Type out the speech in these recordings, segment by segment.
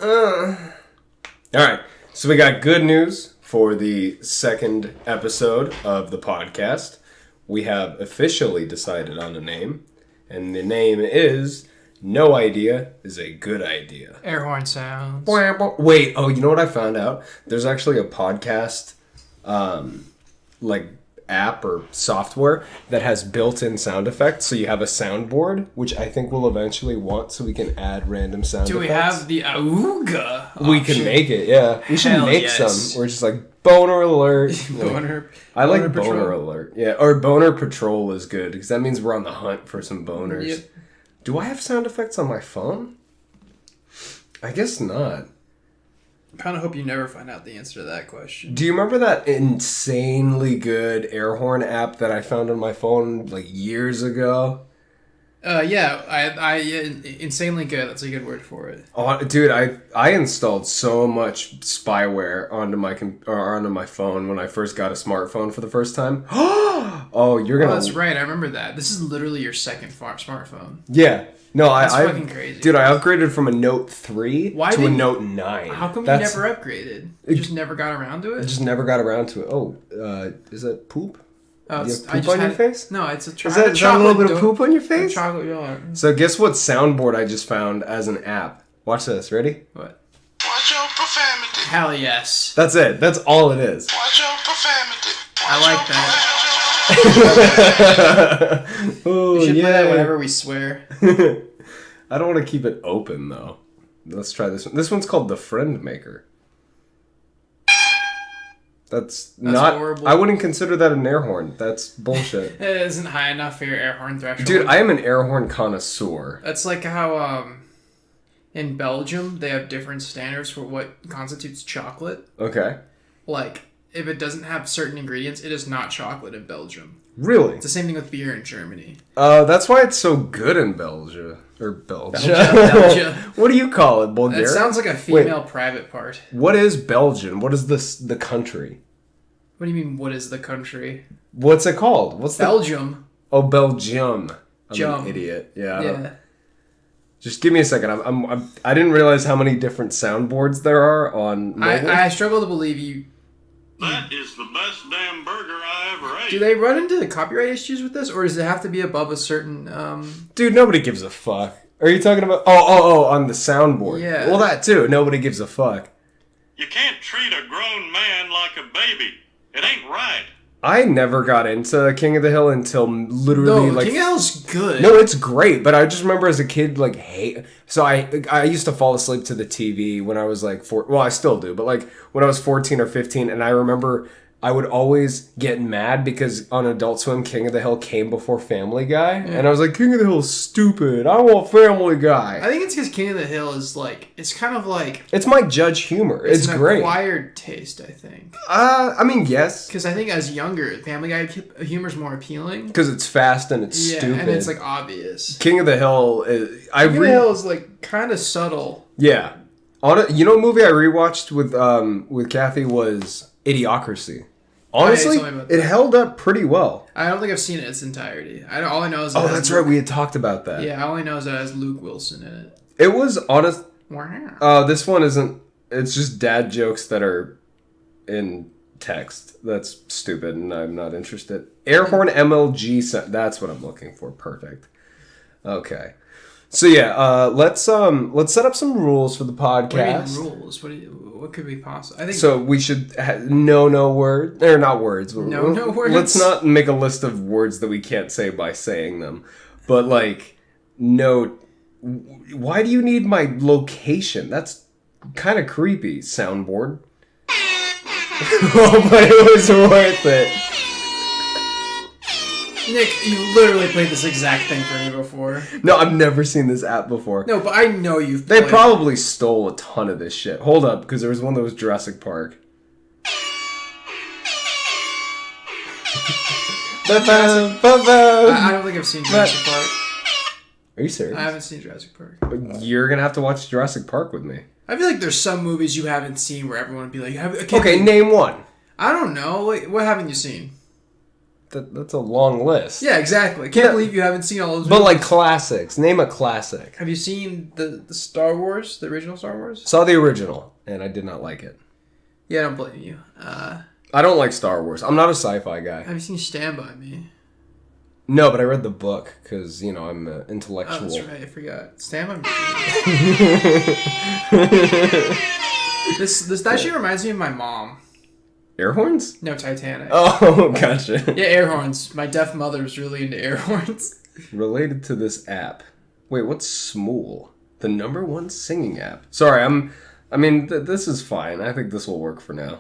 Alright, so we got good news for the second episode of the podcast. We have officially decided on a name, and the name is No Idea is a Good Idea. Air horn sounds. Wait, oh, you know what I found out? There's actually a podcast, app or software that has built-in sound effects. So you have a soundboard, which I think we'll eventually want so we can add random sound effects. Do we have the Auga option? We can make it, yeah. We should make some. We're just like, boner alert. I like boner alert. Yeah, or boner patrol is good, because that means we're on the hunt for some boners. Yep. Do I have sound effects on my phone? I guess not. I kind of hope you never find out the answer to that question. Do you remember that insanely good air horn app that I found on my phone like years ago? Yeah, insanely good. That's a good word for it. Oh, dude, I installed so much spyware onto my phone when I first got a smartphone for the first time. Oh, you're gonna. Oh, that's right. I remember that. This is literally your second smartphone. Yeah. No, that's fucking crazy. Dude, I upgraded from a Note 3 to a Note 9. How come you never upgraded? You just never got around to it? I just never got around to it. Oh, is that poop? Oh, you have poop on your face? No, it's a Is that a little bit of poop on your face? Chocolate yellow. So guess what soundboard I just found as an app? Watch this. Ready? What? Watch your profanity. Hell yes. That's it. That's all it is. Watch your profanity. I like that. Oh, we should play that whenever we swear. I don't want to keep it open, though. Let's try this one. This one's called the Friend Maker. That's not horrible. I wouldn't consider that an air horn. That's bullshit. It isn't high enough for your air horn threshold. Dude, I am an air horn connoisseur. That's like how in Belgium they have different standards for what constitutes chocolate. Okay. Like, if it doesn't have certain ingredients, it is not chocolate in Belgium. Really? It's the same thing with beer in Germany. That's why it's so good in Belgium. Or Belgium. Belgium. What do you call it? Bulgaria? It sounds like a female private part. What is Belgium? What is the country? What do you mean, what is the country? What's it called? What's Belgium. Oh, Belgium. I'm an idiot. Yeah. Just give me a second. I didn't realize how many different soundboards there are on mobile. I struggle to believe you... That is the best damn burger I ever ate. Do they run into the copyright issues with this, or does it have to be above a certain... Dude, nobody gives a fuck. Are you talking about... Oh, on the soundboard. Yeah. Well, that too. Nobody gives a fuck. You can't treat a grown man like a baby. It ain't right. I never got into King of the Hill until literally King of the Hill's good. No, it's great, but I just remember as a kid, so I used to fall asleep to the TV when I was like 4. Well, I still do, but like when I was 14 or 15, and I remember I would always get mad because on Adult Swim, King of the Hill came before Family Guy, and I was like, King of the Hill is stupid. I want Family Guy. I think it's because King of the Hill is it's kind of like... It's Mike Judge humor. It's great. It's an acquired taste, I think. I mean, yes. Because I think as younger, Family Guy humor is more appealing. Because it's fast and it's stupid. And it's obvious. King of the Hill is... King of the Hill is kind of subtle. Yeah. You know, a movie I rewatched with Kathy was Idiocracy. Honestly, it held up pretty well. I don't think I've seen it in its entirety. All I know is... that's right. We had talked about that. Yeah, all I know is that it has Luke Wilson in it. It was honest... Wow. This one isn't... It's just dad jokes that are in text. That's stupid, and I'm not interested. Airhorn MLG... That's what I'm looking for. Perfect. Okay. So yeah, let's set up some rules for the podcast. What do you mean rules? What could be possible? I think so. We should no words or not words. No words. Let's not make a list of words that we can't say by saying them. But no. Why do you need my location? That's kind of creepy. Soundboard. Oh, but it was worth it. Nick, you literally played this exact thing for me before. No, I've never seen this app before. No, but I know you've played. They probably stole a ton of this shit. Hold up, because there was one that was Jurassic Park. I don't think I've seen Jurassic Park. Are you serious? I haven't seen Jurassic Park. You're going to have to watch Jurassic Park with me. I feel like there's some movies you haven't seen where everyone would be like... Okay, name one. I don't know. What haven't you seen? that's a long list. Yeah, exactly. Can't believe you haven't seen all those. But movies. like classics. Name a classic. Have you seen the Star Wars, the original Star Wars? Saw the original, and I did not like it. Yeah, I don't blame you. I don't like Star Wars. I'm not a sci-fi guy. Have you seen Stand By Me? No, but I read the book because, I'm an Oh, intellectual. that's right. I forgot. Stand By Me. This actually reminds me of my mom. Air horns? No, Titanic. Oh, gotcha. Yeah, air horns. My deaf mother was really into air horns. Related to this app. Wait, what's Smool? The #1 singing app. Sorry, this is fine. I think this will work for now.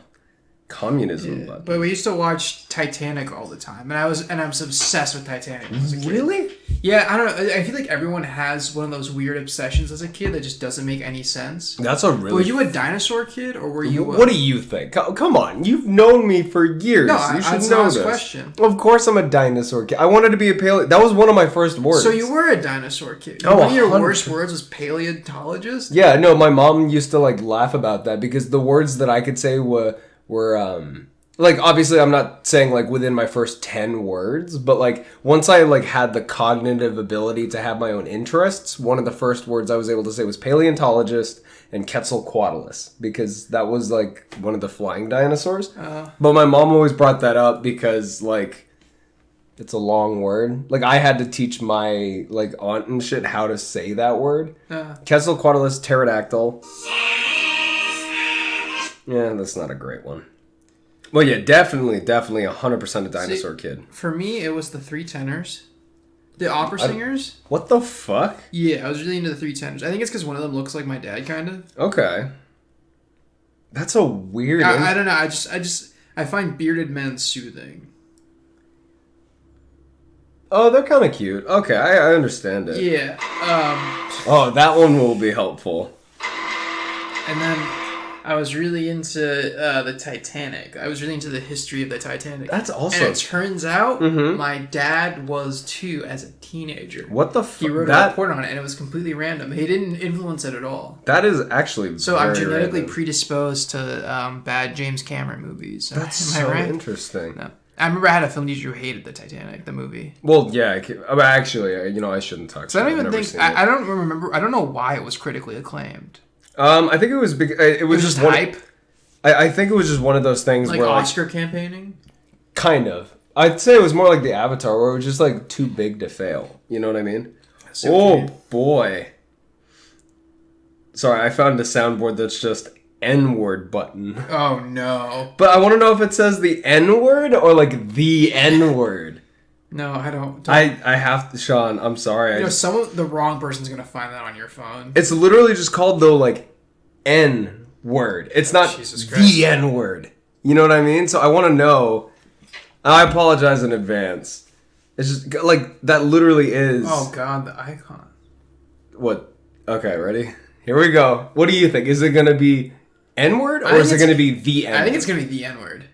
Communism button. But we used to watch Titanic all the time, and I was obsessed with Titanic when I was a kid. Really? Yeah, I don't know. I feel like everyone has one of those weird obsessions as a kid that just doesn't make any sense. That's a really... Were you a dinosaur kid, or were you? What do you think? Come on, you've known me for years. No, you should that's know not this. a question. Of course, I'm a dinosaur kid. I wanted to be a paleo. That was one of my first words. So you were a dinosaur kid. Oh, One of your 100%. worst words was paleontologist. Yeah, no, my mom used to laugh about that because the words that I could say were obviously I'm not saying within my first 10 words, but once I had the cognitive ability to have my own interests, one of the first words I was able to say was paleontologist and Quetzalcoatlus because that was one of the flying dinosaurs. But my mom always brought that up because it's a long word. I had to teach my aunt and shit how to say that word. Quetzalcoatlus pterodactyl. Yeah, that's not a great one. Well, yeah, definitely 100% a dinosaur kid. For me, it was the Three Tenors. The opera singers. What the fuck? Yeah, I was really into the Three Tenors. I think it's because one of them looks like my dad, kind of. Okay. That's a weird... I don't know. I find bearded men soothing. Oh, they're kind of cute. Okay, I understand it. Yeah. Oh, that one will be helpful. And then I was really into the Titanic. I was really into the history of the Titanic. That's awesome. And it turns out my dad was too as a teenager. What the fuck? He wrote a report on it, and it was completely random. He didn't influence it at all. That is actually So I'm very genetically random. predisposed to bad James Cameron movies. That's Am I so right? interesting. No. I remember I had a film teacher who hated the Titanic, the movie. Well, yeah, actually, I shouldn't talk. So I don't even think I don't remember. I don't know why it was critically acclaimed. I think it was it was just hype. I think it was just one of those things where Oscar campaigning. Kind of. I'd say it was more like the Avatar, where it was just too big to fail. You know what I mean? Oh boy. Sorry, I found a soundboard that's just N-word button. Oh no. But I want to know if it says the N-word or the N-word. No, I don't. I have to, Sean. I'm sorry. The wrong person's gonna find that on your phone. It's literally just called N-word. It's not Jesus Christ. the N-word. You know what I mean? So I want to know. I apologize in advance. It's just that literally is. Oh god, the icon. What? Okay, ready? Here we go. What do you think? Is it gonna be N-word or is it gonna be the N-word? I think it's gonna be the N-word.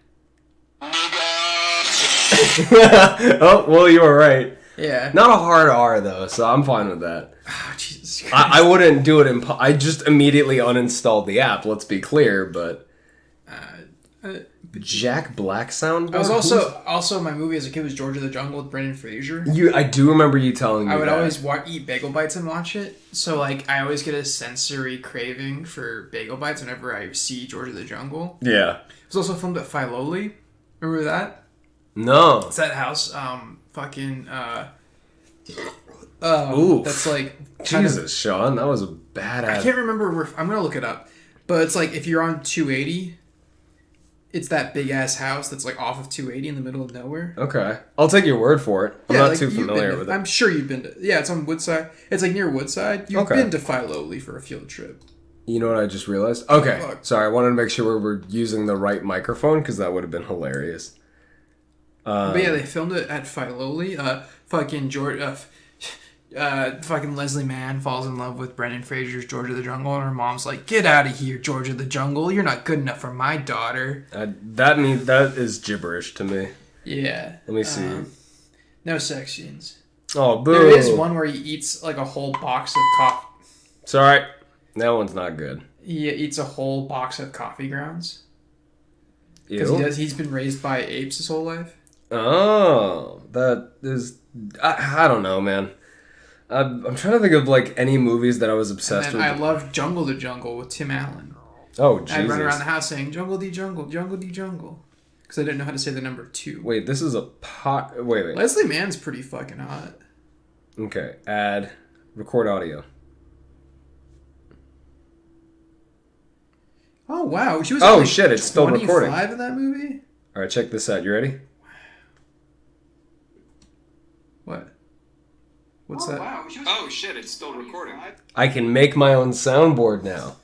Oh, well, you were right. Yeah. Not a hard R though, so I'm fine with that. Oh, Jesus Christ. I wouldn't do it I just immediately uninstalled the app. Let's be clear, but Jack Black soundboard. I was also my movie as a kid was George of the Jungle with Brendan Fraser. I do remember you telling me. I would that. always eat bagel bites and watch it. So I always get a sensory craving for bagel bites whenever I see George of the Jungle. Yeah. It was also filmed at Filoli. Remember that? No. It's that house. Oof. That's Jesus, Sean, that was a badass. I can't remember where. I'm gonna look it up. But it's if you're on 280, it's that big ass house that's off of 280 in the middle of nowhere. Okay, I'll take your word for it. I'm not too familiar with it. I'm sure you've been to. Yeah, it's on Woodside. It's near Woodside. You've been to Filoli for a field trip. You know what I just realized? Okay, Fuck. sorry. I wanted to make sure we were using the right microphone because that would have been hilarious. But yeah, they filmed it at Filoli. Fucking George. Fucking Leslie Mann falls in love with Brendan Fraser's George of the Jungle, and her mom's like, "Get out of here, George of the Jungle! You're not good enough for my daughter." That is gibberish to me. Yeah. Let me see. No sex scenes. Oh, boo! There is one where he eats a whole box of coffee. Sorry, that one's not good. He eats a whole box of coffee grounds. Ew. Because he's been raised by apes his whole life. Oh, that is. I don't know, man. I'm trying to think of like any movies that I was obsessed And with. I love Jungle to Jungle with Tim Allen. Oh, Jesus. I'd run around the house saying Jungle de Jungle, Jungle de Jungle, because I didn't know how to say the number 2. Wait, this is a pot. Wait. Leslie Mann's pretty fucking hot. Okay, add, record audio. Oh wow, she was. Oh, only shit, it's still recording. 25 in that movie. All right, check this out. You ready? What? What's that? Wow. Oh shit, it's still recording. I can make my own soundboard now.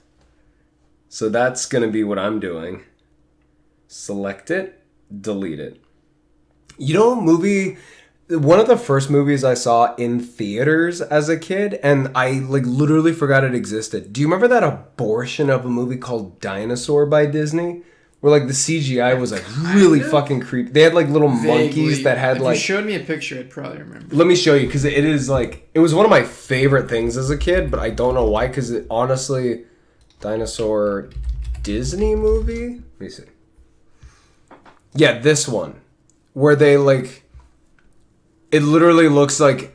So that's going to be what I'm doing. Select it, delete it. You know, one of the first movies I saw in theaters as a kid, and I like literally forgot it existed. Do you remember that abortion of a movie called Dinosaur by Disney? Where like the CGI was like really fucking creepy. They had like little monkeys that had like... If you showed me a picture, I'd probably remember. Let me show you, because it is like... It was one of my favorite things as a kid, but I don't know why, because it honestly... Dinosaur Disney movie? Let me see. Yeah, this one. Where they like... It literally looks like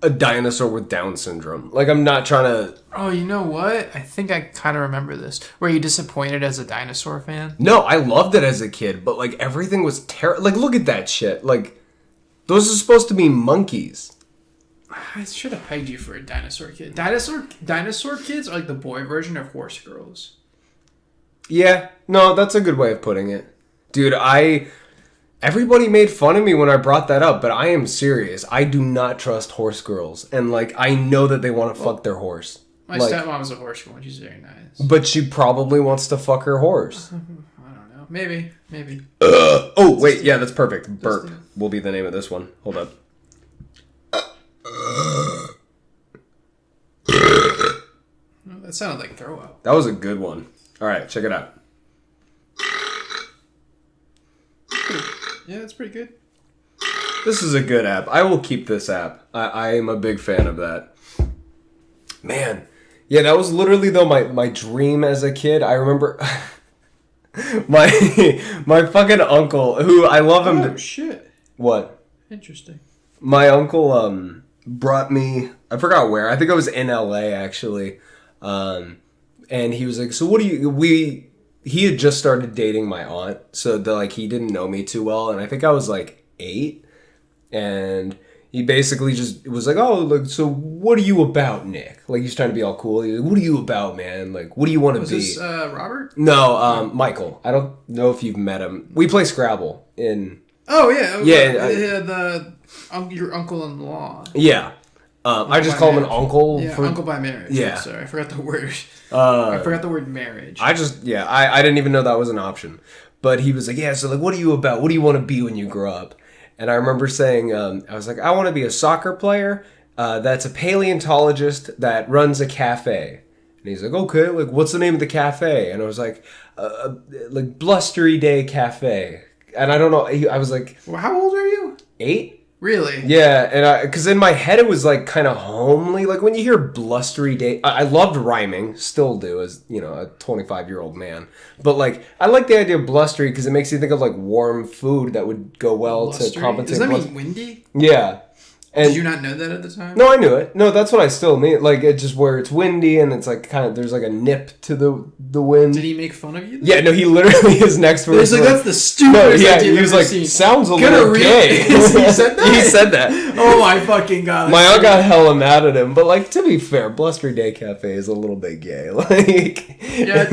a dinosaur with Down syndrome. Like, I'm not trying to... Oh, you know what? I think I kind of remember this. Were you disappointed as a dinosaur fan? No, I loved it as a kid, but like everything was terrible. Like, look at that shit. Like, those are supposed to be monkeys. I should have pegged you for a dinosaur kid. Dinosaur kids are like the boy version of horse girls. Yeah, no, that's a good way of putting it. Dude, everybody made fun of me when I brought that up, but I am serious. I do not trust horse girls. And like, I know that they want to fuck their horse. My stepmom is a horse girl and she's very nice. But she probably wants to fuck her horse. I don't know. Maybe. Oh, wait, yeah, that's perfect. Burp will be the name of this one. Hold up. That sounded like throw up. That was a good one. All right, check it out. Yeah, that's pretty good. This is a good app. I will keep this app. I am a big fan of that. Man. Yeah, that was literally, though, my dream as a kid. I remember my fucking uncle, who I love him. Oh, shit. What? Interesting. My uncle brought me, I forgot where. I think I was in LA, actually. And he was like, so what do you, he had just started dating my aunt, so he didn't know me too well, and I think I was like 8, and he basically just was like, oh, like, so what are you about, Nick? Like, he's trying to be all cool. He's like, what are you about, man? Like, what do you want to be? Was this Robert? No, Michael. I don't know if you've met him. We play Scrabble in... Oh, yeah. Yeah. Your uncle-in-law. Yeah. I just call him an uncle. Yeah, uncle by marriage. Yeah. Sorry, I forgot the word. I forgot the word marriage. I didn't even know that was an option. But he was like, yeah, so like, what are you about? What do you want to be when you grow up? And I remember saying, I was like, I want to be a soccer player that's a paleontologist that runs a cafe. And he's like, okay, like, what's the name of the cafe? And I was like, like, Blustery Day Cafe. And I don't know, I was like... Well, how old are you? 8? Really? Yeah, and because in my head it was like kind of homely. Like when you hear Blustery Day, I loved rhyming, still do, as you know, a 25-year-old man. But like, I like the idea of blustery because it makes you think of like warm food that would go well Blustery? to compensate. Does that mean windy? Yeah. And did you not know that at the time? No, I knew it. No, that's what I still mean. Like, it's just where it's windy and it's like kind of, there's like a nip to the wind. Did he make fun of you? Yeah, no, he literally, his next verse He's like, that's the stupidest idea he was like, seen. sounds a little gay. He said that? He said that. Oh my fucking god. My aunt got hella mad at him, but like, to be fair, Blustery Day Cafe is a little bit gay. Like, yeah,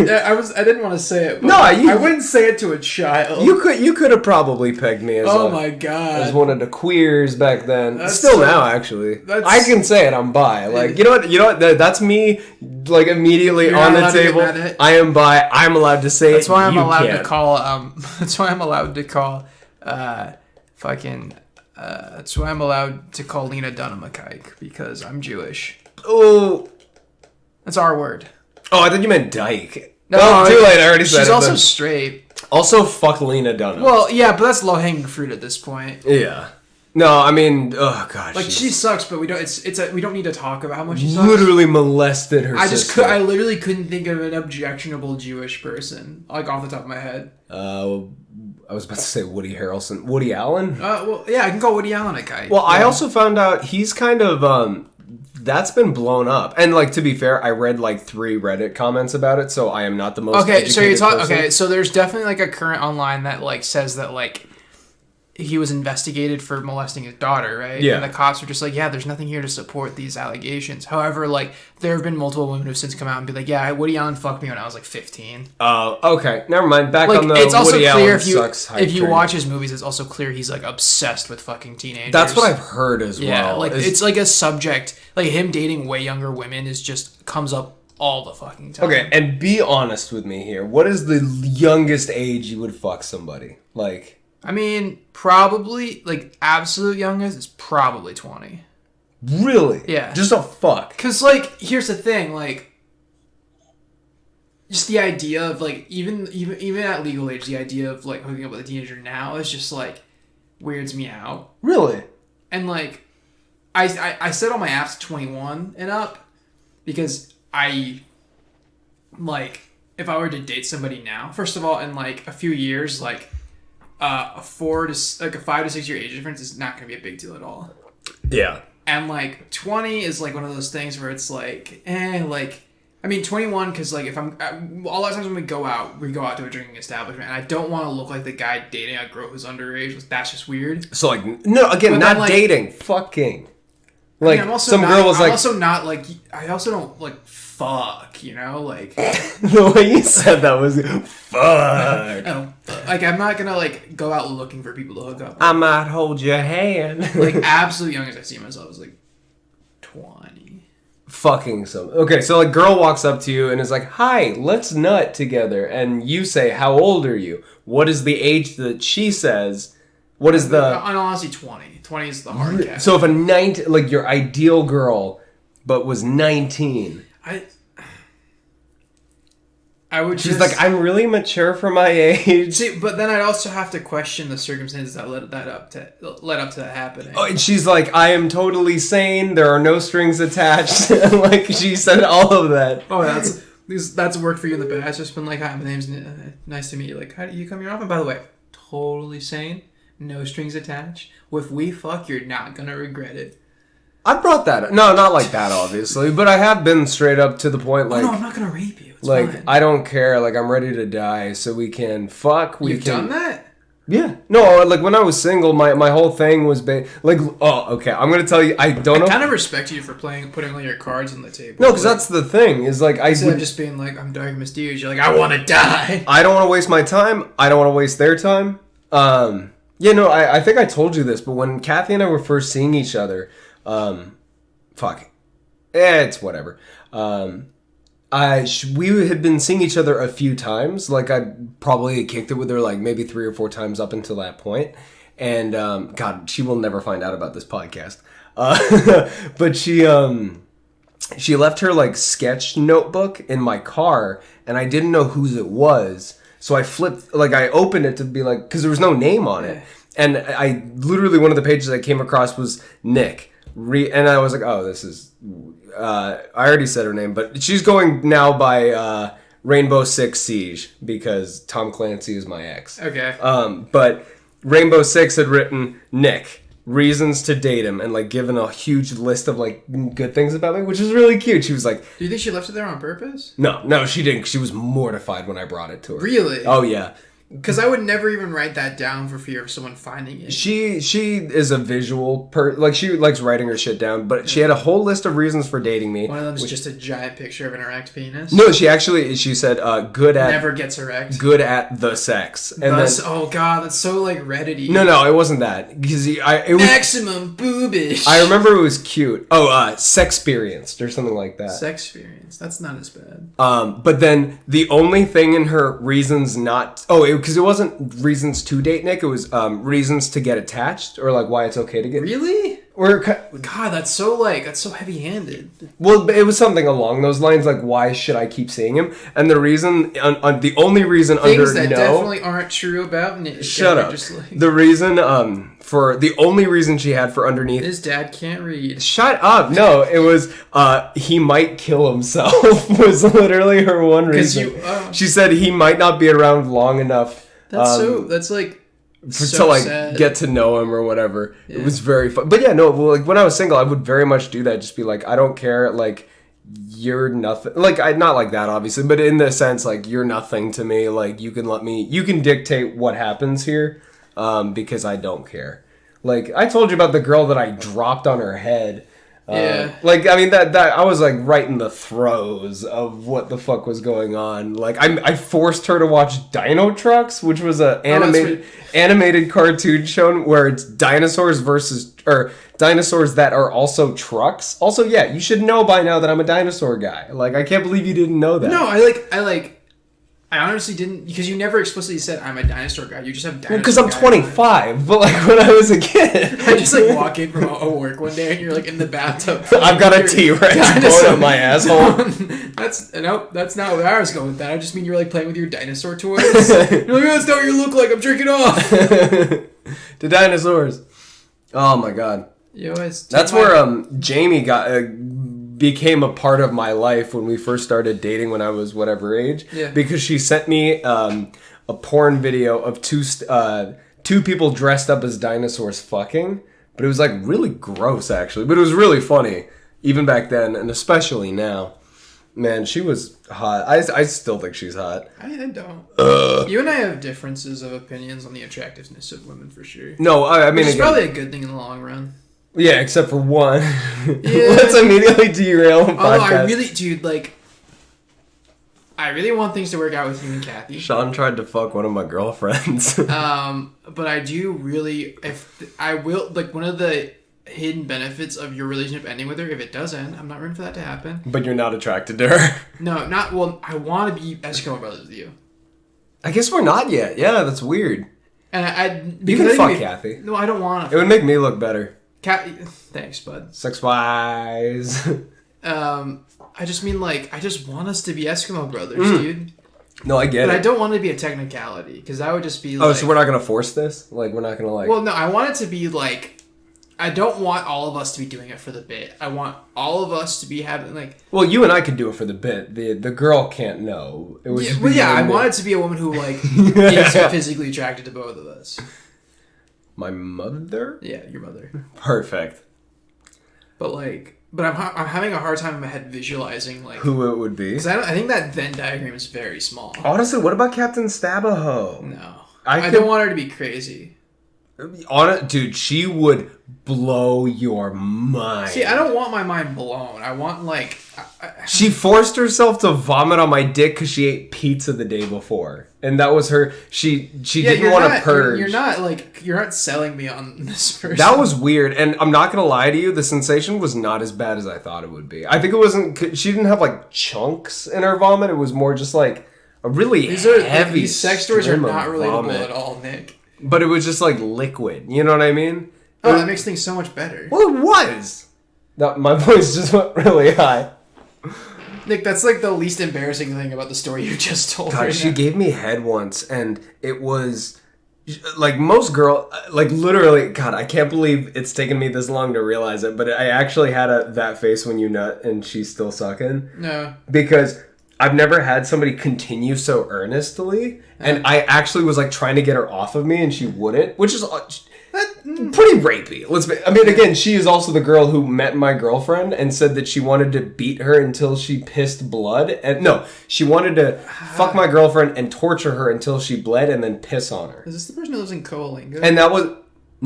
I didn't want to say it, but no, I wouldn't say it to a child. You could have probably pegged me as my god, as one of the queers back then. That's Still so, now, actually. I can say it. I'm bi. Like, you know what? That's me. Like immediately on the table. I am bi. I'm allowed to say that's it. Why I'm allowed to call. That's why I'm allowed to call. That's why I'm allowed to call Lena Dunham a kike because I'm Jewish. Oh, that's our word. Oh, I thought you meant dyke. No, too late. I already said it. She's also straight. Also, fuck Lena Dunham. Well, yeah, but that's low hanging fruit at this point. Yeah. No, I mean, oh god, like she sucks, but we don't. We don't need to talk about how much she sucks. Literally molested her. I literally couldn't think of an objectionable Jewish person like off the top of my head. I was about to say Woody Harrelson. Woody Allen? Well, yeah, I can call Woody Allen a guy. Well, yeah. I also found out he's kind of, that's been blown up. And, like, to be fair, I read, like, 3 Reddit comments about it, so I am not the most educated person. Okay, so there's definitely, like, a current online that, like, says that, like, he was investigated for molesting his daughter, right? Yeah. And the cops were just like, yeah, there's nothing here to support these allegations. However, like, there have been multiple women who've since come out and be like, yeah, Woody Allen fucked me when I was like 15. Oh, okay. Never mind. Back Like, on the it's also Woody clear Allen sucks hype if you train. watch his movies, it's also clear he's like obsessed with fucking teenagers. That's what I've heard as Yeah, well. like it's like a subject, like him dating way younger women is just comes up all the fucking time. Okay, and be honest with me here. What is the youngest age you would fuck somebody? Like... I mean, probably, like, absolute youngest is probably 20. Really? Yeah. Just a fuck. Because, like, here's the thing, like, just the idea of, like, even at legal age, the idea of, like, hooking up with a teenager now is just, like, weirds me out. Really? And, like, I set all my apps 21 and up because like, if I were to date somebody now, first of all, in, like, a few years, like, a 5 to 6 year age difference is not going to be a big deal at all. Yeah. And, like, 20 is, like, one of those things where it's, like, like... I mean, 21, because, like, if I'm... A lot of times when we go out to a drinking establishment, and I don't want to look like the guy dating a girl who's underage. That's just weird. So, like, no, again, But not then, like, dating. Fucking. Like, I mean, some girl was like... I'm also not, like... I also don't, like, fuck, you know? Like... The way you said that was... Fuck. Like, I'm not gonna, like, go out looking for people to hook up with. I might hold your hand. Like, absolute youngest I see myself is, like, 20. Fucking some. Okay, so, like, girl walks up to you and is like, hi, let's nut together. And you say, how old are you? What is the age that she says? What is the... On honestly, 20. 20 is the hard cap. So if a 19... Like, your ideal girl, but was 19... I would She's just... like, I'm really mature for my age. See, but then I'd also have to question the circumstances that led up to that happening. Oh, and she's like, I am totally sane. There are no strings attached. Like, she said all of that. Oh, that's worked for you in the past. Just been like, hi, my name's nice to meet you. Like, how do you come here often? By the way, totally sane, no strings attached. If we fuck, you're not gonna regret it. I brought that up. No, not like that, obviously. But I have been straight up to the point, like... Oh, no, I'm not gonna rape you. It's like, fine. I don't care. Like, I'm ready to die, so we can fuck. You've done that? Yeah. No, like, when I was single, my whole thing was... like, oh, okay. I'm going to tell you, I don't know... I kind of respect you for putting all your cards on the table. No, because that's the thing, is, like, Instead of just being like, I'm dark and mysterious, you're like, I want to die. I don't want to waste my time. I don't want to waste their time. Yeah, no, I think I told you this, but when Kathy and I were first seeing each other... fuck. It's whatever. We had been seeing each other a few times. Like, I probably kicked it with her like maybe 3 or 4 times up until that point. And, God, she will never find out about this podcast. But she left her like sketch notebook in my car, and I didn't know whose it was. So I opened it to be like, because there was no name on it. And I literally, one of the pages I came across was Nick. And I was like, oh, this is... I already said her name, but she's going now by Rainbow Six Siege, because Tom Clancy is my ex. Okay. But Rainbow Six had written, Nick, reasons to date him, and like given a huge list of like good things about me, which is really cute. She was like... Do you think she left it there on purpose? No, she didn't. She was mortified when I brought it to her. Really? Oh, yeah. Because I would never even write that down for fear of someone finding it. She is a visual like, she likes writing her shit down, but she had a whole list of reasons for dating me. One of them is just a giant picture of an erect penis. No, she said good at... Never gets erect. Good at the sex. And oh god, that's so like Reddit-y. No, it wasn't that. Because it was... Maximum boobish. I remember it was cute. Oh, Sexperienced or something like that. Sexperience. That's not as bad. But then the only thing in her reasons not... because it wasn't reasons to date Nick, it was reasons to get attached, or like why it's okay to get... Really? Or God, that's so heavy-handed. Well, it was something along those lines, like why should I keep seeing him? And the reason, the only reason things under that no... definitely aren't true about Nick. Shut up. Just like, the reason, the only reason she had for underneath... His dad can't read. Shut up. No, it was, he might kill himself was literally her one reason. She said he might not be around long enough That's like to like sad. get to know him or whatever. It was very fun. But yeah, no, like when I was single, I would very much do that. Just be like, I don't care. Like, you're nothing. Like, I not like that, obviously, but in the sense, like, you're nothing to me. Like, you can dictate what happens here, because I don't care. Like, I told you about the girl that I dropped on her head. Like, I mean, that I was, like, right in the throes of what the fuck was going on. Like, I forced her to watch Dino Trucks, which was a animated cartoon show where it's dinosaurs dinosaurs that are also trucks. Also, yeah, you should know by now that I'm a dinosaur guy. Like, I can't believe you didn't know that. No, I honestly didn't, because you never explicitly said I'm a dinosaur guy. You just have dinosaur. Because I'm 25, but like when I was a kid, I just like walk in from a work one day and you're like in the bathtub. I've got a T-Rex blowing up my asshole. That's not where I was going with that. I just mean you're like playing with your dinosaur toys. You're like, oh, that's not what you look like. I'm jerking off. The dinosaurs. Oh my god. That's where Jamie became a part of my life when we first started dating when I was whatever age. Yeah. Because she sent me a porn video of two people dressed up as dinosaurs fucking. But it was like really gross actually. But it was really funny. Even back then and especially now. Man, she was hot. I still think she's hot. I don't. You and I have differences of opinions on the attractiveness of women for sure. No, I mean... It's probably a good thing in the long run. Yeah, except for one. Yeah. Let's immediately derail the podcast. Although I really want things to work out with you and Kathy. Sean tried to fuck one of my girlfriends. But I do really... one of the hidden benefits of your relationship ending with her, if it does end, I'm not rooting for that to happen. But you're not attracted to her? No, not... Well, I want to be Eskimo brothers with you. I guess we're not yet. Yeah, that's weird. And you can fuck Kathy. No, I don't want to. It would make me look better. Thanks, bud. Sex-wise. I just mean, like, I just want us to be Eskimo brothers, dude. No, I get it. But I don't want it to be a technicality, because that would just be like... Oh, so we're not going to force this? Like, we're not going to, like... Well, no, I want it to be, like... I don't want all of us to be doing it for the bit. I want all of us to be having, like... Well, you and I could do it for the bit. The girl can't know. It would just be I want it to be a woman who, like, is physically attracted to both of us. My mother? Yeah, your mother. Perfect. But I'm having a hard time in my head visualizing, like... Who it would be. Because I think that Venn diagram is very small. Honestly, what about Captain Stabaho? No. I don't want her to be crazy. Dude, she would blow your mind. See, I don't want my mind blown. I want, like... She forced herself to vomit on my dick because she ate pizza the day before. And that was her... She didn't want to purge. You're not selling me on this person. That was weird. And I'm not going to lie to you, the sensation was not as bad as I thought it would be. I think it wasn't... She didn't have, like, chunks in her vomit. It was more just, like, a really heavy These sex stories are not relatable vomit. at all, Nick. But it was just, like, liquid. You know what I mean? Oh, that makes things so much better. Well, it was. My voice just went really high. Nick, that's like the least embarrassing thing about the story you just told. God, she gave me head once, and it was like most girl, like literally. God, I can't believe it's taken me this long to realize it, but I actually had that face when you nut, and she's still sucking. No, because I've never had somebody continue so earnestly, and I actually was like trying to get her off of me, and she wouldn't, which is pretty rapey. I mean, again, she is also the girl who met my girlfriend and said that she wanted to beat her until she pissed blood. And no, she wanted to fuck my girlfriend and torture her until she bled and then piss on her. Is this the person who lives in Coalinga? And that was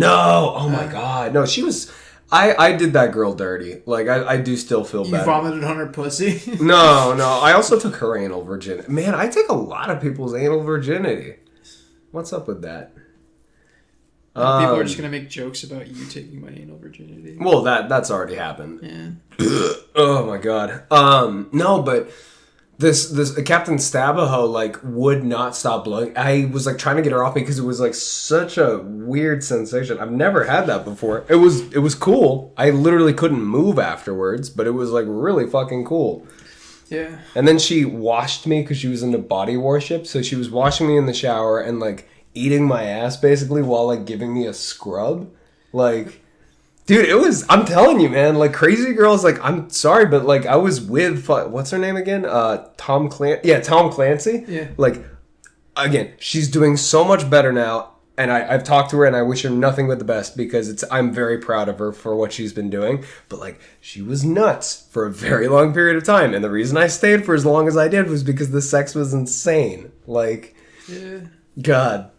oh my god, no, she was. I did that girl dirty. Like I do still feel bad. You vomited on her pussy? No. I also took her anal virginity. Man, I take a lot of people's anal virginity. What's up with that? People are just gonna make jokes about you taking my anal virginity. Well, that's already happened. Yeah. Oh my god. No, but this Captain Stabaho like would not stop blowing. I was like trying to get her off me because it was like such a weird sensation. I've never had that before. It was cool. I literally couldn't move afterwards, but it was like really fucking cool. Yeah. And then she washed me because she was into body worship. So she was washing me in the shower and like eating my ass basically while like giving me a scrub. Like, dude, it was, I'm telling you, man, like crazy girls, like, I'm sorry, but like I was with, what's her name again? Tom Clancy. Yeah. Like again, she's doing so much better now. And I've talked to her and I wish her nothing but the best because I'm very proud of her for what she's been doing. But like, she was nuts for a very long period of time. And the reason I stayed for as long as I did was because the sex was insane. Like, God,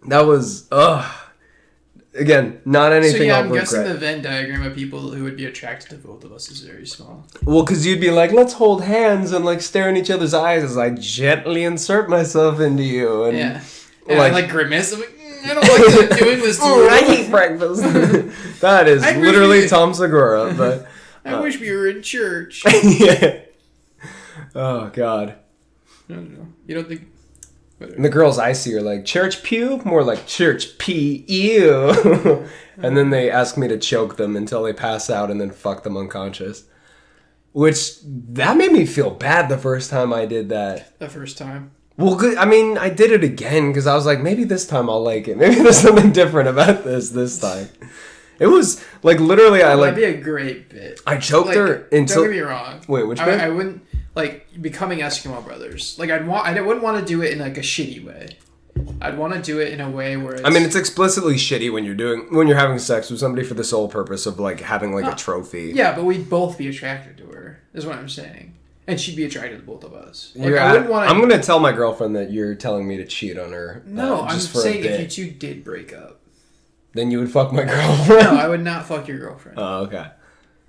that was, again, not anything. So yeah, I'm I'll guessing regret. the Venn diagram of people who would be attracted to both of us is very small. Well, because you'd be like, let's hold hands and like stare in each other's eyes as I gently insert myself into you. And Yeah. And like, I like grimace. I'm like, I don't like doing this to you. I eat breakfast. That is I wish literally we- Tom Segura. But I wish we were in church. yeah. Oh God. I don't know. You don't think? And the girls I see are like, church pew? More like church pee, ew. And then they ask me to choke them until they pass out and then fuck them unconscious. Which, that made me feel bad the first time I did that. The first time. Well, good. I mean, I did it again because I was like, maybe this time I'll like it. Maybe there's something different about this time. It was, like, literally, That'd be a great bit. I choked Like, her until... Don't get me wrong. Wait, which bit? I wouldn't, like, becoming Eskimo brothers. Like, I wouldn't want to do it in, like, a shitty way. I'd want to do it in a way where it's... I mean, it's explicitly shitty when you're having sex with somebody for the sole purpose of, like, having, like, a trophy. Yeah, but we'd both be attracted to her, is what I'm saying. And she'd be attracted to both of us. Like, I wouldn't want to... I'm going to tell my girlfriend that you're telling me to cheat on her. No, I'm just for saying a bit. if you two did break up. Then you would fuck my girlfriend? No, I would not fuck your girlfriend. Oh, okay.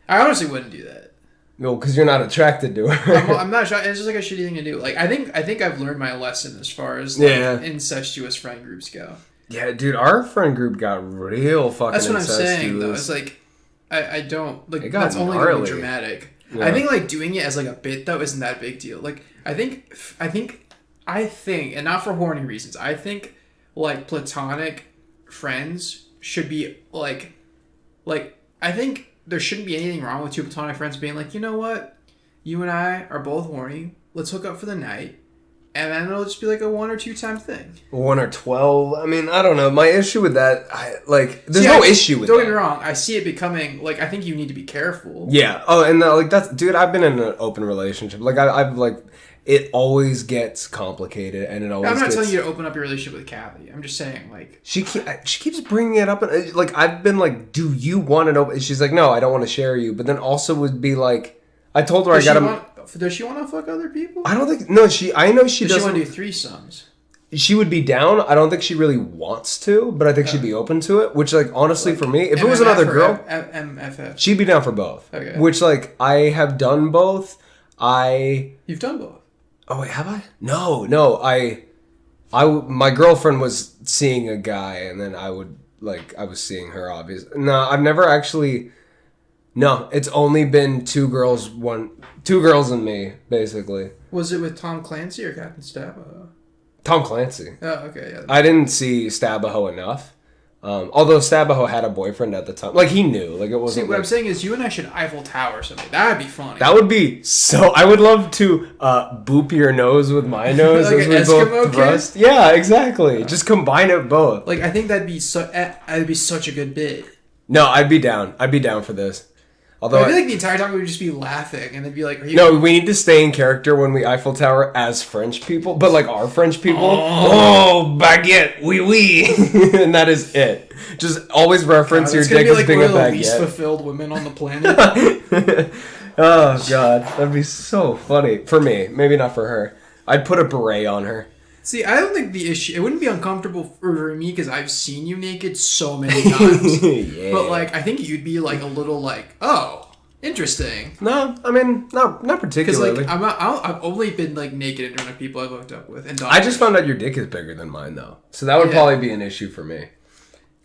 I honestly wouldn't do that. No, because you're not attracted to her. I'm not sure. It's just like a shitty thing to do. Like, I think I've learned my lesson as far as like, Yeah. incestuous friend groups go. Yeah, dude, our friend group got real fucking That's what I'm incestuous. saying, though. It's like, I don't... Like, It got that's only going to gnarly. be dramatic. Yeah. I think, like, doing it as, like, a bit, though, isn't that big deal. Like, I think, and not for horny reasons, I think, like, platonic friends should be, like, I think there shouldn't be anything wrong with two platonic friends being like, you know what? You and I are both horny. Let's hook up for the night. And then it'll just be like a 1 or 2 time thing. 1 or 12. I mean, I don't know. My issue with that, there's See, no issue with Don't that. get me wrong. I see it becoming, like, I think you need to be careful. Yeah. Oh, and like that's, dude. I've been in an open relationship. Like I've like, it always gets complicated, and it always. I'm not gets, telling you to open up your relationship with Kathy. I'm just saying, like, She keeps bringing it up, and like I've been like, "Do you want an open?" And she's like, "No, I don't want to share you." But then also would be like, I told her does I got does she want to fuck other people? I don't think. No, I know she Does she doesn't. want to do threesomes? She would be down. I don't think she really wants to, but I think she'd be open to it. Which, like, honestly, for me, if it was MMF another or girl, MFF. she'd be down for both. Okay. Which, like, I have done both. You've done both. Oh wait, have I? No. My girlfriend was seeing a guy, and then I was seeing her. Obviously, no, I've never actually. No, it's only been two girls and me, basically. Was it with Tom Clancy or Captain Stabbo? Tom Clancy. Oh, okay, yeah. I didn't see Stabaho enough. Although Stabaho had a boyfriend at the time. Like, he knew. Like, it See, wasn't what like, I'm saying is you and I should Eiffel Tower something. That'd be funny. that would be so... I would love to boop your nose with my nose Like as an we Eskimo both kiss? thrust. Yeah, exactly. Just combine it both. Like, I think that'd be such a good bit. No, I'd be down. I'd be down for this. Although... I feel like the entire time we would just be laughing, and they'd be like, "Are you?" No, we need to stay in character when we Eiffel Tower as French people, but like our French people. Oh, baguette, oui, oui. And that is it. Just always reference your It's gonna dick be as like being one a of the least baguette. fulfilled women on the planet. Oh, God. That'd be so funny. For me. Maybe not for her. I'd put a beret on her. See, I don't think the issue... It wouldn't be uncomfortable for me because I've seen you naked so many times. Yeah. But, like, I think you'd be, like, a little, like, oh, interesting. No, I mean, not Because, particularly. like, I've only been, like, naked in front of people I've hooked up with. And I just found out your dick is bigger than mine, though. So that would Yeah. probably be an issue for me.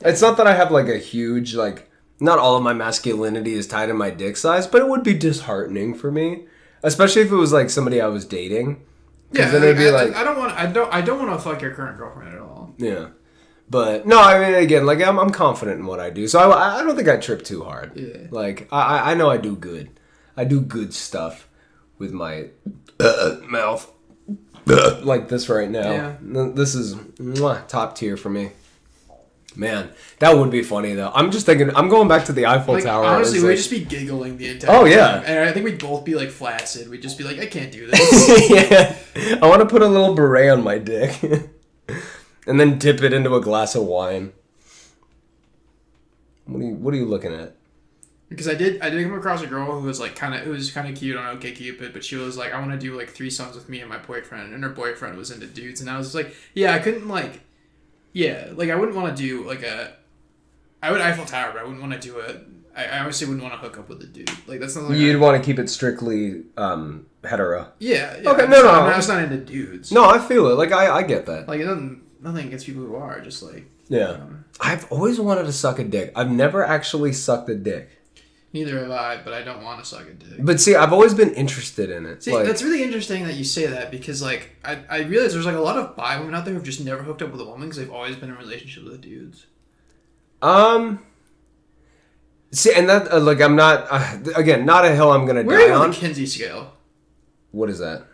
It's not that I have, like, a huge, like... Not all of my masculinity is tied in my dick size, but it would be disheartening for me. Especially if it was, like, somebody I was dating. Yeah, then it'd be like... I don't want to fuck your current girlfriend at all. Yeah. But, no, I mean, again, like, I'm confident in what I do. So I don't think I trip too hard. Yeah. Like, I know I do good. I do good stuff with my mouth. Like this right now. Yeah. This is top tier for me. Man, that would be funny though. I'm just thinking. I'm going back to the Eiffel Like, Tower. honestly, It's we'd like- just be giggling the entire time. yeah. And I think we'd both be like flaccid. We'd just be like, I can't do this. Yeah. I want to put a little beret on my dick, and then dip it into a glass of wine. What are you looking at? Because I did come across a girl who was like kind of cute on OkCupid, but she was like, I want to do like threesomes with me and my boyfriend, and her boyfriend was into dudes, and I was just like, yeah, I couldn't like, yeah, like I wouldn't want to do like I would Eiffel Tower, but I wouldn't want to do I obviously wouldn't want to hook up with a dude. Like that's not like You'd want to keep it strictly hetero. yeah. Okay, I'm no. just not into dudes. No, I feel it. Like I get that. Like it doesn't nothing against people who are just like Yeah. I've always wanted to suck a dick. I've never actually sucked a dick. neither have I, but I don't want to suck a dick. But see, I've always been interested in it. See, like, that's really interesting that you say that because, like, I realize there's, like, a lot of bi women out there who've just never hooked up with a woman because they've always been in a relationship with dudes. See, and that, like, I'm not, again, not a hill I'm gonna Where are you die on on. the Kinsey scale? What is that?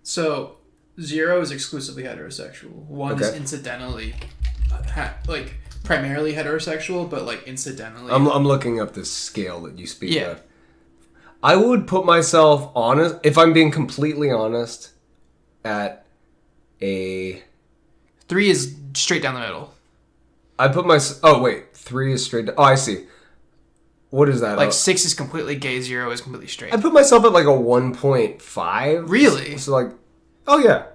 So, 0 is exclusively heterosexual. 1 is Okay. incidentally, like, primarily heterosexual, but, like, incidentally. I'm looking up this scale that you speak Yeah. of. I would put myself honest, if I'm being completely honest, at a... 3 is straight down the middle. I put my... Oh, wait. 3 is straight... Oh, I see. What is that? Like, 6 is completely gay, 0 is completely straight. I put myself at like a 1.5. Really? So like... Oh, yeah.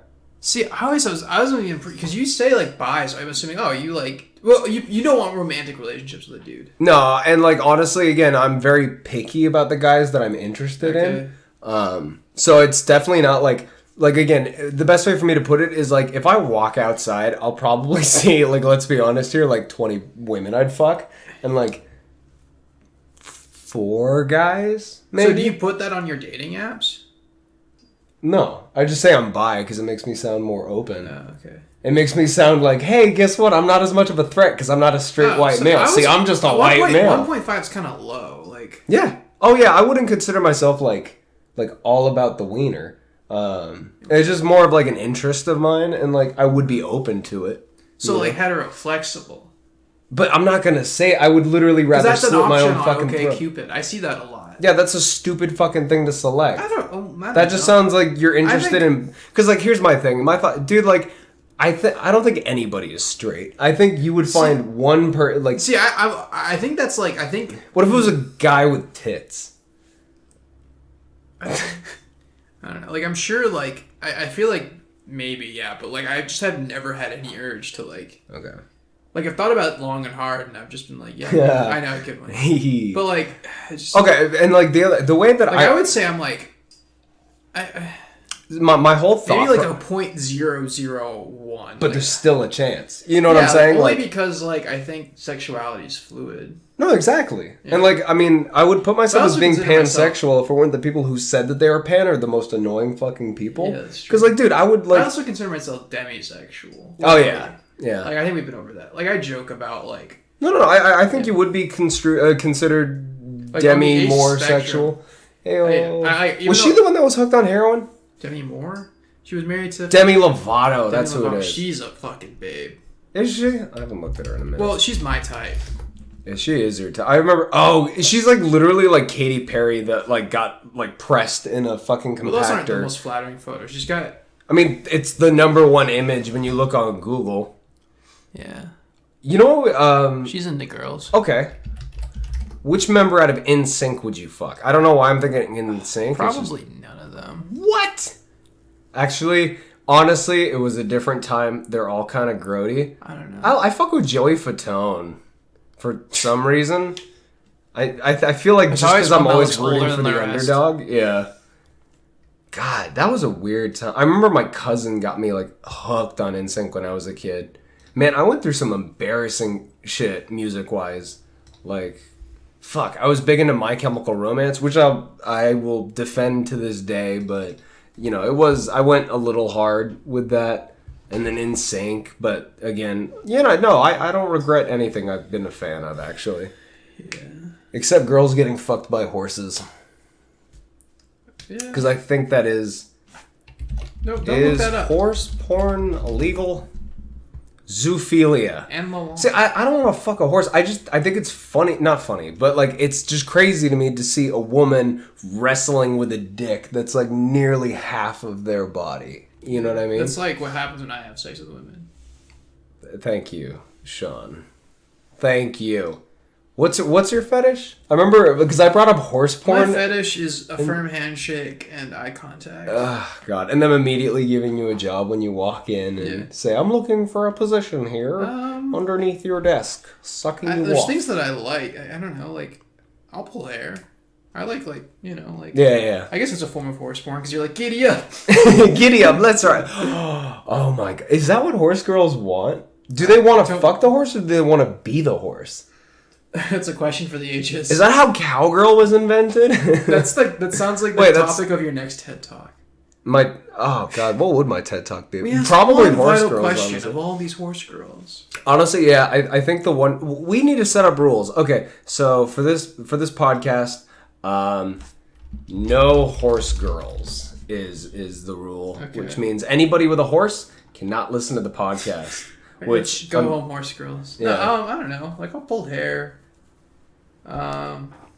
See, I was even because you say like bi, so I'm assuming you like you don't want romantic relationships with a dude. No, and like honestly, again, I'm very picky about the guys that I'm interested in. So it's definitely not like again, the best way for me to put it is like if I walk outside, I'll probably see like let's be honest here, like 20 women I'd fuck and like 4 guys. Maybe. So do you put that on your dating apps? No, I just say I'm bi because it makes me sound more open. Oh, okay. It makes me sound like, hey, guess what? I'm not as much of a threat because I'm not a straight white male. I'm just a white male. 1.5 is kind of low. Like Yeah. Oh yeah, I wouldn't consider myself like all about the wiener. It's just more of like an interest of mine, and like I would be open to it. so, like hetero flexible. But I'm not gonna say. I would literally rather That's an slit my option own fucking on throat. OkCupid. I see that a lot. Yeah, that's a stupid fucking thing to select. I That just sounds like you're interested in. Because like, here's my thing. My thought, dude. Like, I don't think anybody is straight. I think you would find one like. See, I think that's like I think. What if it was a guy with tits? I don't know. Like I'm sure. Like I feel like maybe yeah, but like I just have never had any urge to like. Okay. Like I've thought about it long and hard, and I've just been like, yeah. I know, good one. But like, it's just, okay, and like the way that like I would say I'm like, my whole thought maybe like a 0.001. but like, there's still a chance. You know what I'm like, saying? only Like, because like I think sexuality is fluid. no, exactly. And like, I mean, I would put myself I as also being consider myself- pansexual if it weren't the people who said that they were pan are the most annoying fucking people. Yeah, that's true. Because like, dude, I would I like. also consider myself demisexual. Oh yeah, yeah. Like I think we've been over that. Like I joke about like No. I think you would be considered Like, demi on the more spectrum. sexual. Hey, even was she though- the one that was hooked on heroin? Demi Moore. She was married to Demi Lovato. Demi That's who Lovato. it is. She's a fucking babe. Is she? I haven't looked at her in a minute. Well, she's my type. Yeah, she is her I remember. Oh, she's like literally like Katy Perry that like got like pressed in a fucking But those aren't the compactor. most flattering photos. She's got I mean, it's the #1 image when you look on Google. yeah. You know, She's into girls. okay. Which member out of NSYNC would you fuck? I don't know why I'm thinking NSYNC. Probably none of them. What? Actually, honestly, it was a different time. They're all kind of grody. I don't know. I fuck with Joey Fatone for some reason. I feel like There's just always because I'm one that always looks older rooting for than the the rest. underdog. Yeah. God, that was a weird time. I remember my cousin got me like hooked on NSYNC when I was a kid. Man, I went through some embarrassing shit music wise. Like, fuck, I was big into My Chemical Romance, which I will defend to this day. But you know, I went a little hard with that, and then NSYNC. But again, you know, no, I don't regret anything I've been a fan of actually. Yeah. Except girls getting fucked by horses. Yeah. Because I think that is No, don't look is that up. horse porn illegal? zoophilia. Animal. See, I don't want to fuck a horse. I think it's funny, not funny, but like it's just crazy to me to see a woman wrestling with a dick that's like nearly half of their body. You know what I mean? It's like what happens when I have sex with women. Thank you, Sean. Thank you. What's your fetish? I remember because I brought up horse porn. My fetish is a firm handshake and eye contact. God, and them immediately giving you a job when you walk in and say, "I'm looking for a position here underneath your desk, sucking you There's off." things that I like. I don't know, like I'll pull hair. I like Yeah. I guess it's a form of horse porn because you're like giddy up, Giddy up, let's ride. Oh my God, is that what horse girls want? Do they want to fuck the horse or do they want to be the horse? That's a question for the ages. Is that how cowgirl was invented? That sounds like the topic of your next TED Talk. Oh God, what would my TED Talk be? We Probably horse vital girls. Question honestly. of all these horse girls. Honestly, yeah, I think the one we need to set up rules. Okay, so for this podcast, no horse girls is the rule, which means anybody with a horse cannot listen to the podcast. Which go home, horse girls. Yeah. No, I don't know. Like I'll pull hair.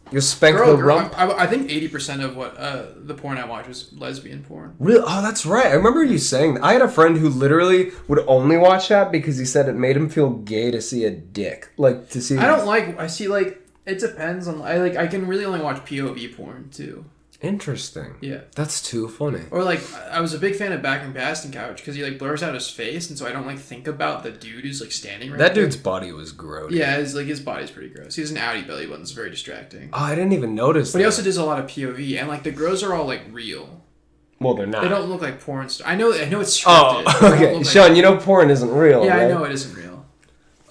You spank the rump. I think 80% of what the porn I watch is lesbian porn. Really? Oh, that's right. I remember you saying that. I had a friend who literally would only watch that because he said it made him feel gay to see a dick. Like to see. I see like it depends on I can really only watch POV porn too. Interesting. Yeah. That's too funny. Or like I was a big fan of Back and Basting Couch because he like blurs out his face and so I don't like think about the dude who's like standing right That there. dude's body was gross. Yeah, his body's pretty gross. He has an outie belly button. It's very distracting. Oh, I didn't even notice But he also does a lot of POV and like the girls are all like real. Well, they're not. They don't look like porn stars. I know it's scripted. Oh, okay. Sean, you know porn isn't real, Yeah, right? I know it isn't real.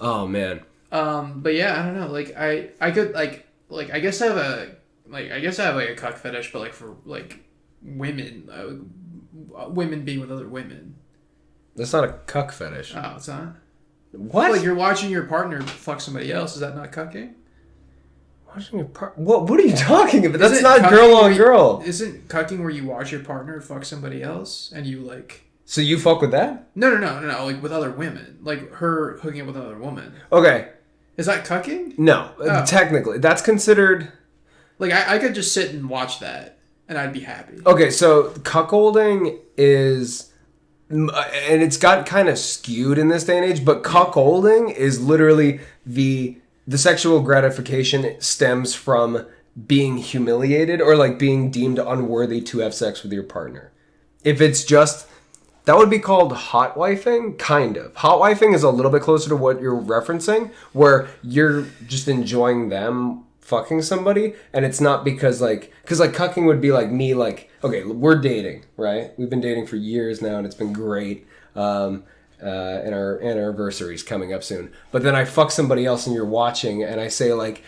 Oh, man. But yeah, I don't know. Like I could like I guess I have a cuck fetish, but like for like women, women being with other women. That's not a cuck fetish. Oh, it's not. What? Like you're watching your partner fuck somebody else. Is that not cucking? Watching your What are you talking about? That's Isn't not cucking girl on where you- girl. Isn't cucking where you watch your partner fuck somebody else and you like? So you fuck with that? No. Like with other women, like her hooking up with another woman. Okay. Is that cucking? No, Oh. technically that's considered. Like I could just sit and watch that and I'd be happy. Okay, so cuckolding is, and it's got kind of skewed in this day and age, but cuckolding is literally the sexual gratification stems from being humiliated or like being deemed unworthy to have sex with your partner. If it's just, that would be called hot wifing, kind of. Hot wifing is a little bit closer to what you're referencing, where you're just enjoying them fucking somebody, and it's not because cucking would be like me, like, okay, we're dating, right? We've been dating for years now, and it's been great. And our anniversary's coming up soon. But then I fuck somebody else, and you're watching, and I say like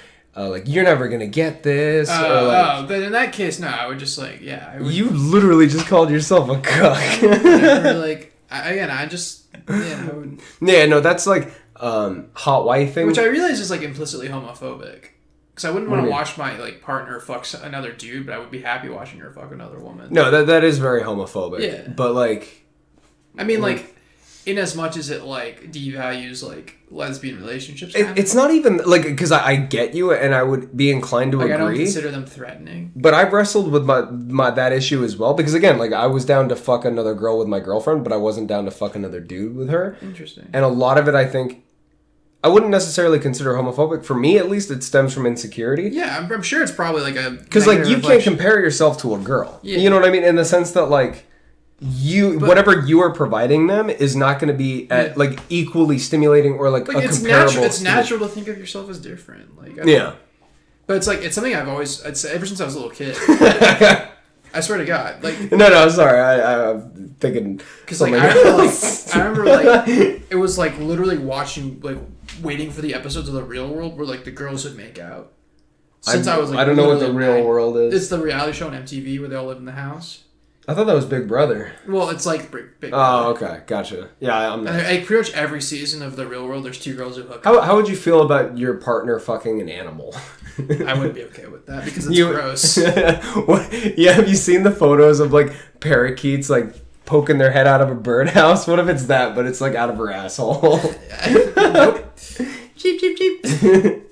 you're never gonna get this. But in that case, no, I would just like, yeah. I would, You literally just called yourself a cuck. whatever, like, I just, yeah. I would, Yeah, no, that's like hot wifing. which I realize is like implicitly homophobic. Because I wouldn't What want do to you mean? watch my like partner fuck another dude, but I would be happy watching her fuck another woman. No, that is very homophobic. Yeah. But like, I mean, like, in as much as it like devalues like lesbian relationships, it's not even like, because I get you, and I would be inclined to like, agree. I don't consider them threatening. But I've wrestled with my that issue as well, because again, like, I was down to fuck another girl with my girlfriend, but I wasn't down to fuck another dude with her. Interesting. And a lot of it, I think, I wouldn't necessarily consider homophobic. For me, at least, it stems from insecurity. Yeah, I'm sure it's probably like a Because like you negative can't reflection. compare yourself to a girl. Yeah. You know what I mean? In the sense that like whatever you are providing them is not going to be at like equally stimulating or like a it's comparable. It's natural to think of yourself as different. Like Yeah. But it's like it's something I've always ever since I was a little kid. I swear to God, like No, sorry. I'm thinking because like something I remember like it was like literally watching like waiting for the episodes of The Real World where like the girls would make out. Since I was like I don't know what The literally Real 9. World is. It's the reality show on MTV where they all live in the house. I thought that was Big Brother. Well, it's like Big Oh, Brother. okay, gotcha. Yeah, I'm not. And like, pretty much every season of The Real World, there's two girls who hook up. How would you feel about your partner fucking an animal? I wouldn't be okay with that because it's You- gross. What, yeah, have you seen the photos of like parakeets like poking their head out of a birdhouse? What if it's that, but it's like out of her asshole? Nope. Cheep, cheep, cheep.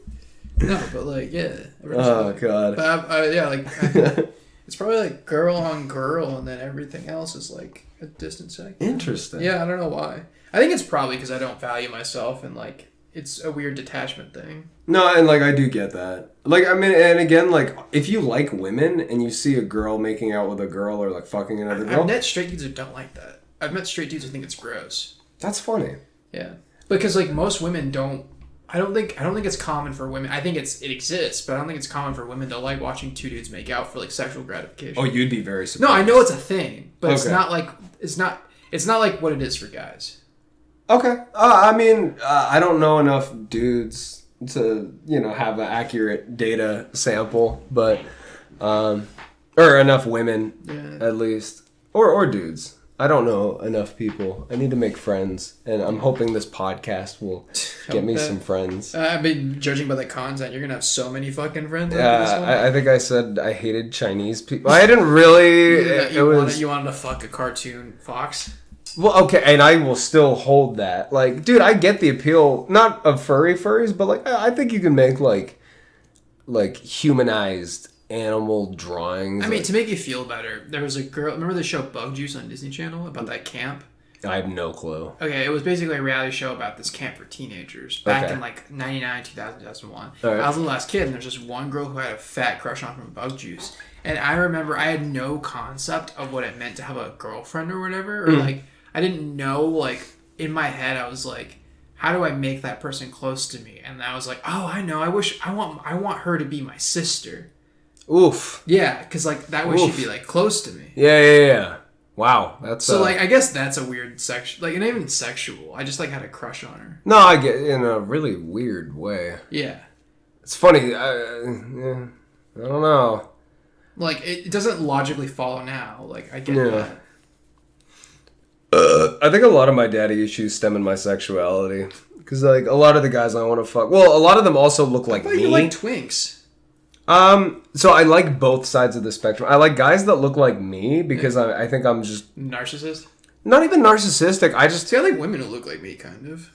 No, but like, yeah. Oh, God. But yeah, like, it's probably like girl on girl, and then everything else is like a distant second. Interesting. Yeah, I don't know why. I think it's probably because I don't value myself, and like, it's a weird detachment thing. No, and like, I do get that. Like, I mean, and again, like, if you like women and you see a girl making out with a girl or like fucking another girl. I've met straight dudes who don't like that. I've met straight dudes who think it's gross. That's funny. Yeah. Because like most women don't. I don't think it's common for women. I think it exists, but I don't think it's common for women to like watching two dudes make out for like sexual gratification. Oh, you'd be very surprised. No, I know it's a thing, but it's Okay. not like it's not like what it is for guys. Okay. I mean, I don't know enough dudes to, have an accurate data sample, but, or enough women, at least. Or dudes. I don't know enough people. I need to make friends, and I'm hoping this podcast will get me some friends. I mean, judging by the content, you're gonna have so many fucking friends. After this one. I think I said I hated Chinese people. I didn't really. You wanted to fuck a cartoon fox. Well, okay, and I will still hold that. Like, dude, I get the appeal, not of furries, but like, I think you can make like humanized animal drawings. I mean, to make you feel better, there was a girl. Remember the show Bug Juice on Disney Channel about that camp? I have no clue. Okay, it was basically a reality show about this camp for teenagers back in like 99, 2000, 2001. Right. I was the last kid, and there's just one girl who had a fat crush on from Bug Juice. And I remember I had no concept of what it meant to have a girlfriend or whatever. Or like, I didn't know, like, in my head, I was like, how do I make that person close to me? And I was like, oh, I know. I want her to be my sister. Oof. Yeah, because like that way she'd be like close to me. Yeah. Wow, that's so like I guess that's a weird sexual, like not even sexual. I just like had a crush on her. No, I get in a really weird way. Yeah, it's funny. I don't know. Like it doesn't logically follow now. Like I get that. I think a lot of my daddy issues stem in my sexuality because like a lot of the guys I want to fuck. Well, a lot of them also look like me. You like twinks. So I like both sides of the spectrum. I like guys that look like me because I think I'm just narcissist. Not even narcissistic. I like women who look like me, kind of.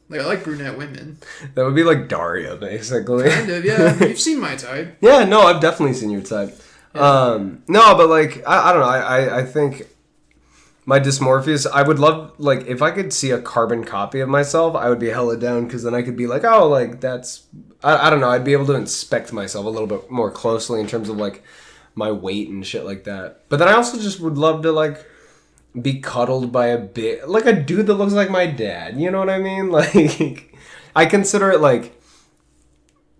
Like I like brunette women. That would be like Daria, basically. Kind of, yeah. You've seen my type. Yeah, no, I've definitely seen your type. Yeah. No, but like I don't know. I think my dysmorphias, I would love, like, if I could see a carbon copy of myself, I would be hella down, because then I could be like, oh, like, that's, I don't know, I'd be able to inspect myself a little bit more closely in terms of, like, my weight and shit like that. But then I also just would love to, like, be cuddled by a dude that looks like my dad, you know what I mean? Like, I consider it, like,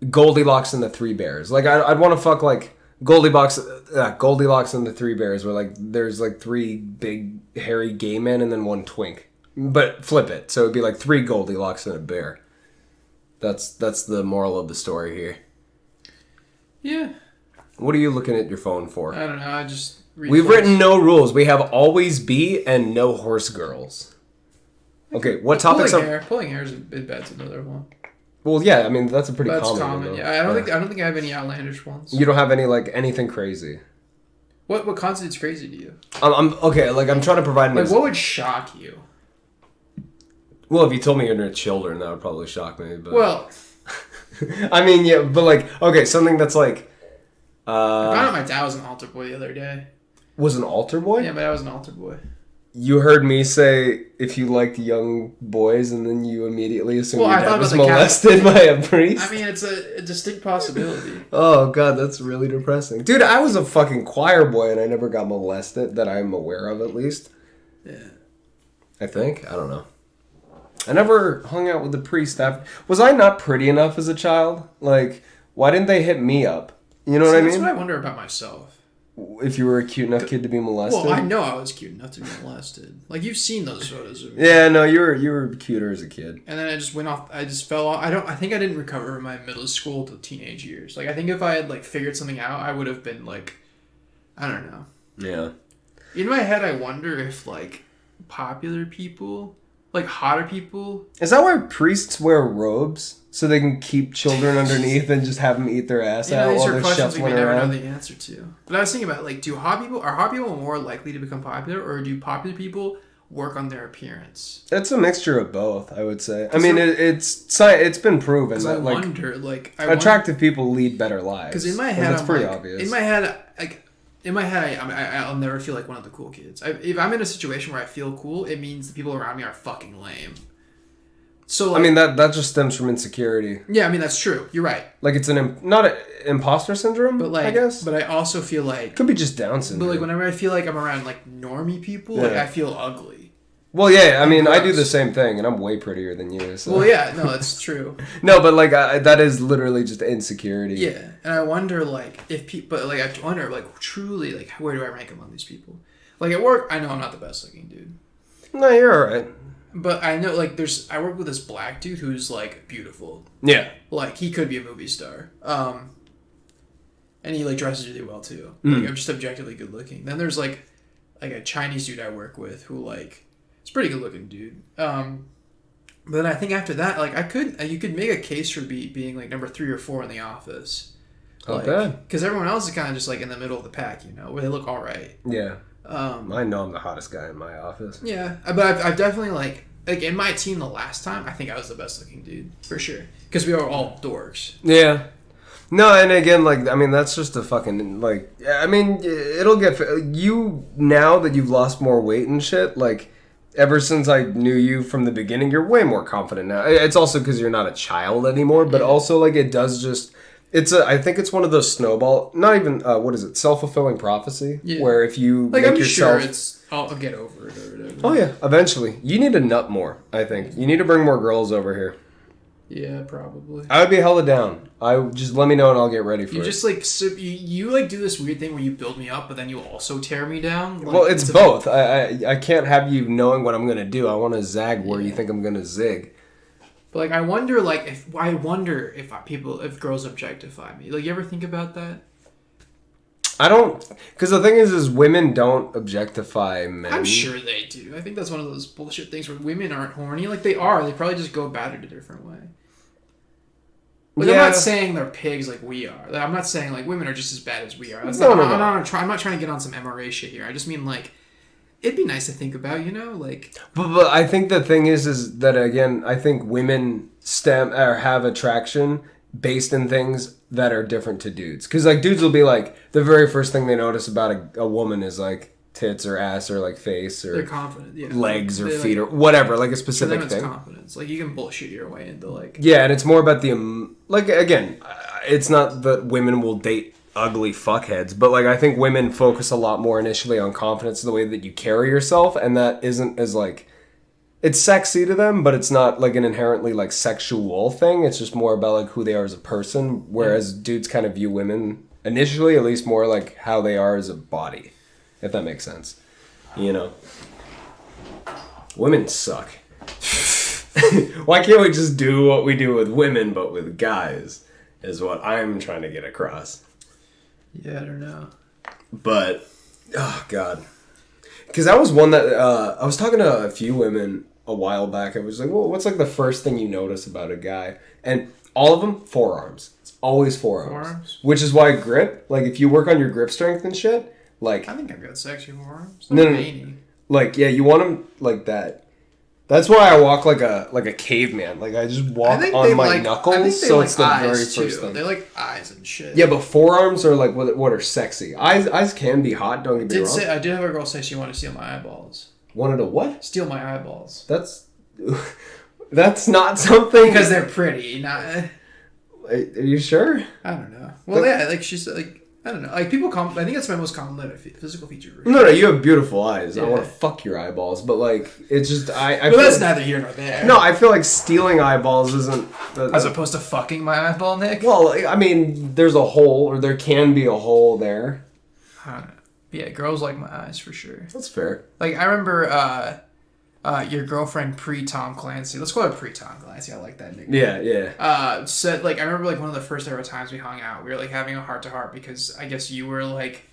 Goldilocks and the Three Bears. Like, I'd want to fuck, like, Goldilocks and the Three Bears, where like there's like three big hairy gay men and then one twink, but flip it, so it'd be like three Goldilocks and a bear. That's the moral of the story here. Yeah. What are you looking at your phone for? I don't know. We've written no rules. We have always be and no horse girls. Okay, what topics are pulling hair is that's another one. Well, yeah, I mean that's a pretty that's common one. Yeah, I don't think I have any outlandish ones. You don't have any like anything crazy. What constitutes crazy to you? I'm okay. Like I'm trying to provide. What would shock you? Well, if you told me you're into children, that would probably shock me. But well, I mean, yeah, but like okay, something that's like. I found out my dad was an altar boy the other day. Was an altar boy? Yeah, my dad was an altar boy. You heard me say if you liked young boys, and then you immediately assumed your dad was molested by a priest? I mean, it's a distinct possibility. Oh, God, that's really depressing. Dude, I was a fucking choir boy, and I never got molested, that I'm aware of, at least. Yeah. I think. I don't know. I never hung out with the priest after. Was I not pretty enough as a child? Like, why didn't they hit me up? You know what I mean? That's what I wonder about myself. If you were a cute enough kid to be molested? Well, I know I was cute enough to be molested. Like, you've seen those photos of me. Yeah, no, you were cuter as a kid. And then I just went off. I just fell off. I think I didn't recover from my middle school to teenage years. Like, I think if I had, like, figured something out, I would have been, like, I don't know. Yeah. In my head, I wonder if, like, popular people like hotter people. Is that why priests wear robes? So they can keep children underneath and just have them eat their ass out These while are they're questions we may shuffling never know around? the answer to. But I was thinking about, like, are hot people more likely to become popular, or do popular people work on their appearance? It's a mixture of both, I would say. I mean, it's been proven Because that I like wonder, like, attractive people lead better lives. Because in my head, that's I'm pretty like, obvious. in my head, I'll never feel like one of the cool kids. If I'm in a situation where I feel cool, it means the people around me are fucking lame. So, like, I mean, that just stems from insecurity. yeah, I mean that's true. You're right. Like it's not an imposter syndrome, But like, I guess. but I also feel like, Could be just Down syndrome. but like whenever I feel like I'm around like normie people, like Yeah. I feel ugly. Well, yeah, I mean, I do gross. the same thing, and I'm way prettier than you. So. Well, yeah, no, that's true. No, but like that is literally just insecurity. Yeah, and I wonder like if people, but like I wonder like truly like where do I rank among these people? Like at work, I know I'm not the best looking dude, No, you're all right. but I know like I work with this black dude who's like beautiful. Yeah. Like he could be a movie star. And he like dresses really well too. Like I'm just objectively good looking. Then there's like a Chinese dude I work with who like is pretty good looking dude. But then I think after that, like you could make a case for being like number 3 or 4 in the office. Not bad. Because everyone else is kind of just like in the middle of the pack, you know, where they look all right. Yeah. I know I'm the hottest guy in my office. Yeah, but I've definitely like in my team the last time, I think I was the best looking dude for sure because we were all dorks. Yeah. No, and again, like, I mean, that's just a fucking, like, I mean, it'll get, you, now that you've lost more weight and shit, like, ever since I knew you from the beginning, you're way more confident now. It's also because you're not a child anymore, but also, like, it does just, I think it's one of those snowball, not even, what is it, self-fulfilling prophecy? Yeah. Where if you Like make I'm yourself... sure I'll get over it or whatever. Oh, yeah, eventually. You need to nut more, I think. You need to bring more girls over here. Yeah, probably. I would be hella down. Just let me know and I'll get ready for You it. just like you like do this weird thing where you build me up, but then you also tear me down. Like, Well, it's both. I can't have you knowing what I'm gonna do. I want to zag where you think I'm gonna zig. But like I wonder if girls objectify me. Like you ever think about that? I don't, because the thing is women don't objectify men. I'm sure they do. I think that's one of those bullshit things where women aren't horny. Like they are. They probably just go about it a different way. Like, Yeah. I'm not saying they're pigs like we are. Like, I'm not saying like women are just as bad as we are. That's No, not, no. I'm not trying to get on some MRA shit here. I just mean like it'd be nice to think about, you know, like. But I think the thing is that again, I think women have attraction based in things that are different to dudes. Because like dudes will be like the very first thing they notice about a woman is like tits or ass or like face or They're confident, yeah. legs or They, feet like, or whatever, like a for specific them, it's thing. confidence. Like you can bullshit your way into like. Yeah, and it's more about the like again, it's not that women will date ugly fuckheads, but like I think women focus a lot more initially on confidence, the way that you carry yourself, and that isn't as like it's sexy to them, but it's not like an inherently like sexual thing. It's just more about like who they are as a person, whereas dudes kind of view women initially at least more like how they are as a body, if that makes sense. You know, women suck. Why can't we just do what we do with women but with guys is what I'm trying to get across. Yeah, I don't know. But oh god, because that was one that I was talking to a few women a while back. I was like, well, what's like the first thing you notice about a guy? And all of them, forearms. It's always forearms. Which is why grip, like if you work on your grip strength and shit, like I think I've got sexy forearms. No. Like yeah, you want them like that. That's why I walk like a caveman. Like I just walk on my knuckles, so it's the very first thing. They like eyes and shit. Yeah, but forearms are like what are sexy. Eyes can be hot. Don't get me wrong. I did have a girl say she wanted to steal my eyeballs. Wanted to what? Steal my eyeballs. That's not something Because they're pretty. Not. Are you sure? I don't know. Well, yeah, like she's like I don't know. Like people I think that's my most common physical feature. No, you have beautiful eyes. Yeah. I want to fuck your eyeballs, but like it's just I. But that's neither here nor there. No, I feel like stealing eyeballs isn't. As opposed to fucking my eyeball, Nick. Well, I mean, there's a hole, or there can be a hole there. I don't know. Yeah, girls like my eyes for sure. That's fair. Like I remember your girlfriend pre-Tom Clancy. Let's call her pre-Tom Clancy. I like that nickname. Yeah. Said like I remember like one of the first ever times we hung out. We were like having a heart to heart because I guess you were like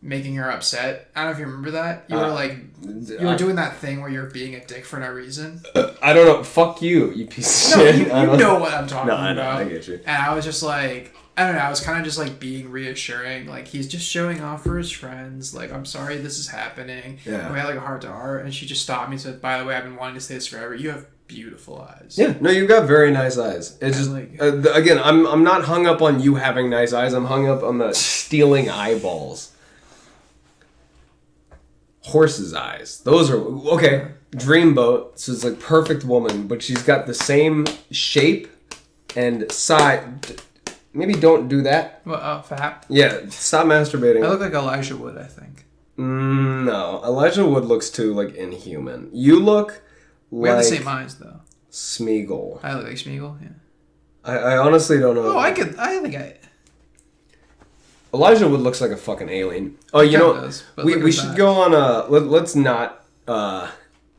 making her upset. I don't know if you remember that. You were like, you were doing that thing where you're being a dick for no reason. I don't know. Fuck you piece of No, shit. you know what I'm talking about. No, I get you. And I was just like, I don't know. I was kind of just like being reassuring. Like, he's just showing off for his friends. Like, I'm sorry this is happening. Yeah. And we had like a heart to heart. And she just stopped me and said, by the way, I've been wanting to say this forever. You have beautiful eyes. Yeah, no, you've got very nice eyes. It's just like- again, I'm not hung up on you having nice eyes. I'm hung up on the stealing eyeballs. Horse's eyes. Those are okay. Dreamboat. So it's like perfect woman, but she's got the same shape and size. Maybe don't do that. Well, fat. Yeah, stop masturbating. I look like Elijah Wood, I think. No, Elijah Wood looks too like inhuman. You look We like have the same eyes, though. Smeagol. I look like Smeagol, yeah. I honestly don't know. Oh, I think I... Elijah Wood looks like a fucking alien. Oh, you Kinda know, does, but look we at should that. go on a. Let's not.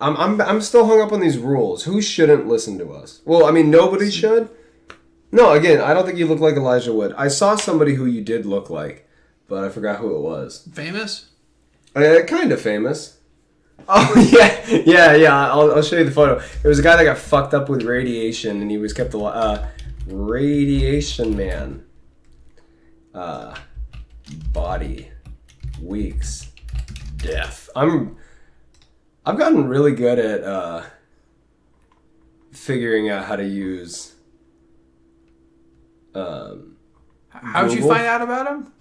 I'm still hung up on these rules. Who shouldn't listen to us? Well, I mean, nobody should. No, again, I don't think you look like Elijah Wood. I saw somebody who you did look like, but I forgot who it was. Famous? Kind of famous. Oh yeah. I'll show you the photo. There was a guy that got fucked up with radiation, and he was kept alive. Radiation Man. Body, weeks, death. I've gotten really good at figuring out how to use. How'd you Google? find out about him?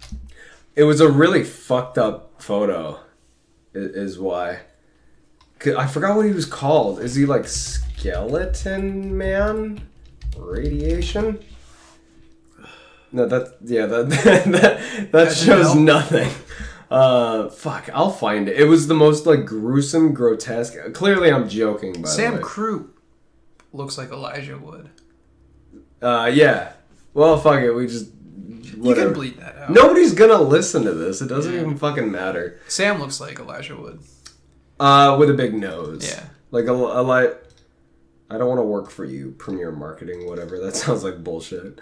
It was a really fucked up photo, is why. 'Cause I forgot what he was called. Is he like Skeleton Man? Radiation? No, that shows nothing. Fuck, I'll find it. It was the most like gruesome, grotesque. Clearly, I'm joking. By the way, Sam Croup looks like Elijah Wood. Yeah. Well, fuck it. We just You whatever. can bleed that out. Nobody's gonna listen to this. It doesn't even fucking matter. Sam looks like Elijah Wood. With a big nose. Yeah. Like a like. I don't want to work for you, Premier Marketing, whatever. That sounds like bullshit.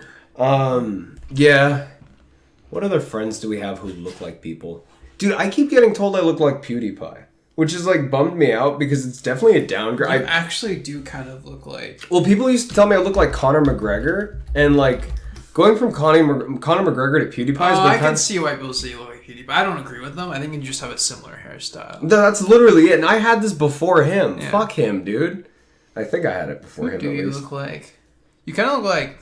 Yeah. What other friends do we have who look like people? Dude, I keep getting told I look like PewDiePie, which is like bummed me out because it's definitely a downgrade. You actually do kind of look like... Well, people used to tell me I look like Conor McGregor, and like going from Conor McGregor to PewDiePie. I can see why people say you look like PewDiePie. I don't agree with them. I think you just have a similar hairstyle. That's literally it, and I had this before him. Yeah. Fuck him, dude. I think I had it before him. Do at you least. look like... You kind of look like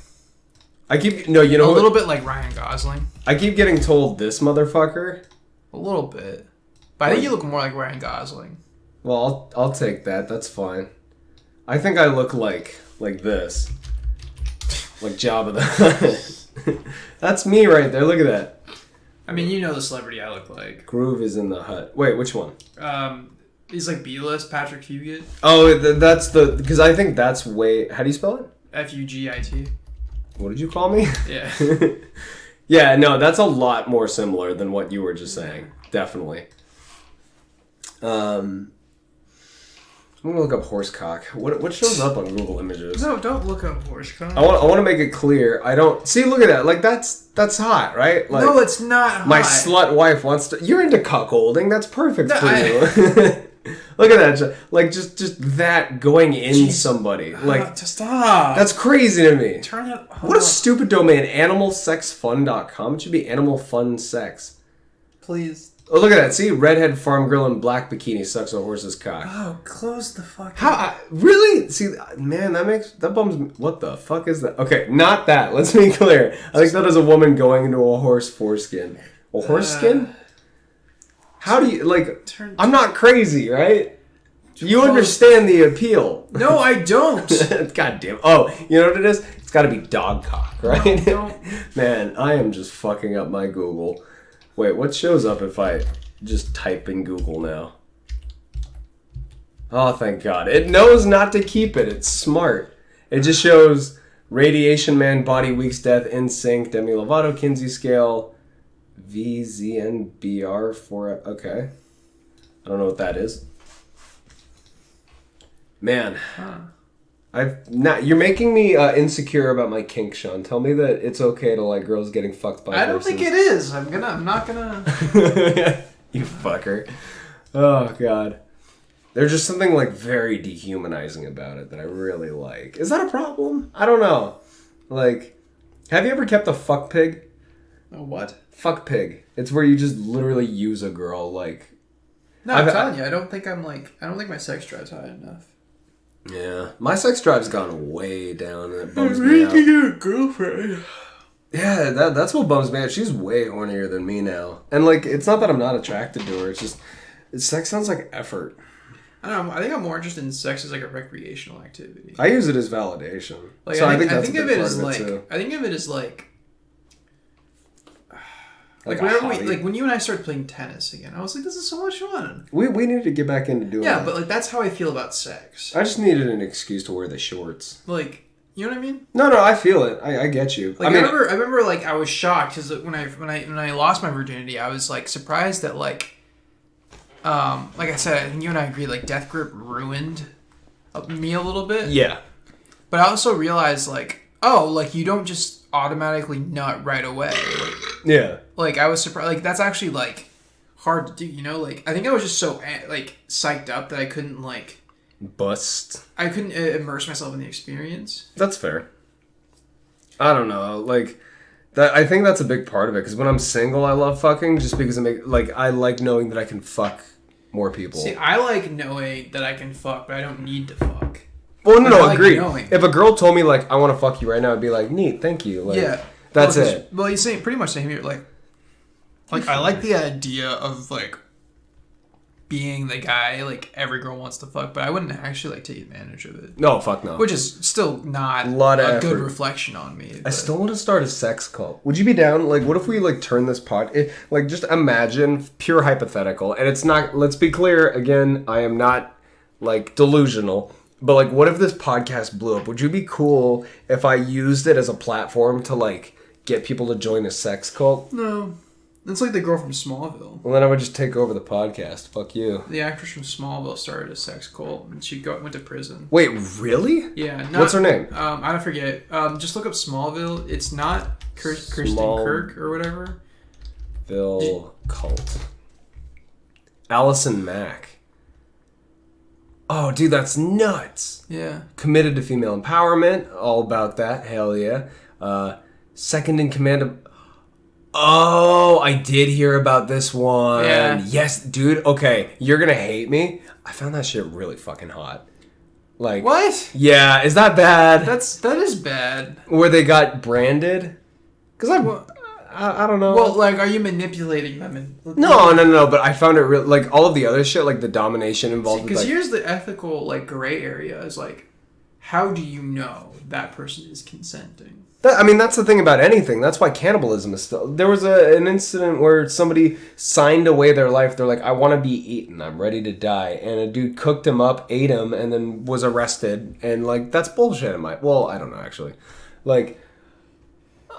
I keep no, you a know, little bit like Ryan Gosling. I keep getting told this motherfucker. A little bit. But I think you look more like Ryan Gosling. Well, I'll take that. That's fine. I think I look like this, like Jabba the Hutt. That's me right there. Look at that. I mean, you know the celebrity I look like. Groove is in the hut. Wait, which one? He's like B-list, Patrick Fugit. Oh, that's the because I think that's way. How do you spell it? Fugit. What did you call me? Yeah. Yeah, no, that's a lot more similar than what you were just saying. Definitely. I'm gonna look up horsecock. What shows up on Google Images? No, don't look up horsecock. I want to make it clear. I don't see. Look at that. Like that's hot, right? Like, No, it's not hot. my slut wife wants to. You're into cuckolding. That's perfect No, for you. Look at that. Like just that going in somebody. Like Just stop. that's crazy to me. Turn it. What a stupid domain. Animalsexfun.com. It should be Animal Fun Sex. Please. Oh, look at that. See? Redhead farm girl in black bikini sucks a horse's cock. Oh, close the fuck. How? Really? See, man, that bums me. What the fuck is that? Okay, not that. Let's be clear. I think that is a woman going into a horse foreskin. A horse skin? How do you, like, I'm not crazy, right? You understand the appeal. No, I don't. God damn. Oh, you know what it is? It's got to be dog cock, right? No. Man, I am just fucking up my Google. Wait, what shows up if I just type in Google now? Oh, thank God. It knows not to keep it. It's smart. It just shows Radiation Man, Body, Weeks, Death, NSYNC, Demi Lovato, Kinsey Scale, VZNBR for... Okay. I don't know what that is. Man. You're making me insecure about my kink, Sean. Tell me that it's okay to like girls getting fucked by. I don't think it is. I'm not gonna. You fucker. Oh god. There's just something like very dehumanizing about it that I really like. Is that a problem? I don't know. Like, have you ever kept a fuck pig? A what? Fuck pig. It's where you just literally use a girl like. No, I'm telling you, I don't think my sex drive's high enough. Yeah, my sex drive's gone way down, and it bums me out. Your girlfriend. Yeah, that's what bums me out. She's way hornier than me now, and like, it's not that I'm not attracted to her. It's just, sex sounds like effort. I don't know. I think I'm more interested in sex as like a recreational activity. I use it as validation. Like, so I think think of it as like. Like when you and I started playing tennis again, I was like, this is so much fun. We need to get back into doing Yeah, that. but like that's how I feel about sex. I just needed an excuse to wear the shorts. Like, you know what I mean? No, I feel it. I get you. Like, I remember like I was shocked because when I lost my virginity, I was like surprised that like I said, I think you and I agreed, like Death Grip ruined me a little bit. Yeah. But I also realized like, oh, like you don't just automatically nut right away. Like, yeah. Like, I was surprised. Like, that's actually, like, hard to do, you know? Like, I think I was just so, like, psyched up that I couldn't, like... Bust. I couldn't immerse myself in the experience. That's fair. I don't know. Like, that. I think that's a big part of it. Because when I'm single, I love fucking. Just because I like knowing that I can fuck more people. See, I like knowing that I can fuck, but I don't need to fuck. Well, no, agreed. If a girl told me, like, I want to fuck you right now, I'd be like, neat, thank you. Like, yeah. That's it. Well, you say pretty much same here. Like, I like the idea of, like, being the guy, like, every girl wants to fuck, but I wouldn't actually, like, take advantage of it. No, fuck no. Which is still not a good reflection on me. I still want to start a sex cult. Would you be down? Like, what if we, like, turn this like, just imagine, pure hypothetical, and it's not, let's be clear, again, I am not, like, delusional. But, like, what if this podcast blew up? Would you be cool if I used it as a platform to, like, get people to join a sex cult? No. It's like the girl from Smallville. Well, then I would just take over the podcast. Fuck you. The actress from Smallville started a sex cult, and she went to prison. Wait, really? Yeah. What's her name? I don't forget. Just look up Smallville. It's not Kirsten Kirk or whatever. Cult. Allison Mack. Oh, dude, that's nuts. Yeah. Committed to female empowerment. All about that. Hell yeah. Second in command of... Oh, I did hear about this one. Yeah. Yes, dude. Okay, you're going to hate me. I found that shit really fucking hot. Like... What? Yeah, is that bad? That is bad. Where they got branded? Because I don't know. Well, like, are you manipulating them? No. But I found it real. Like all of the other shit, like the domination involved. Because like, here's the ethical, like, gray area: is like, how do you know that person is consenting? That's the thing about anything. That's why cannibalism is still. There was an incident where somebody signed away their life. They're like, I want to be eaten. I'm ready to die. And a dude cooked him up, ate him, and then was arrested. And like that's bullshit. Well, I don't know actually. Like,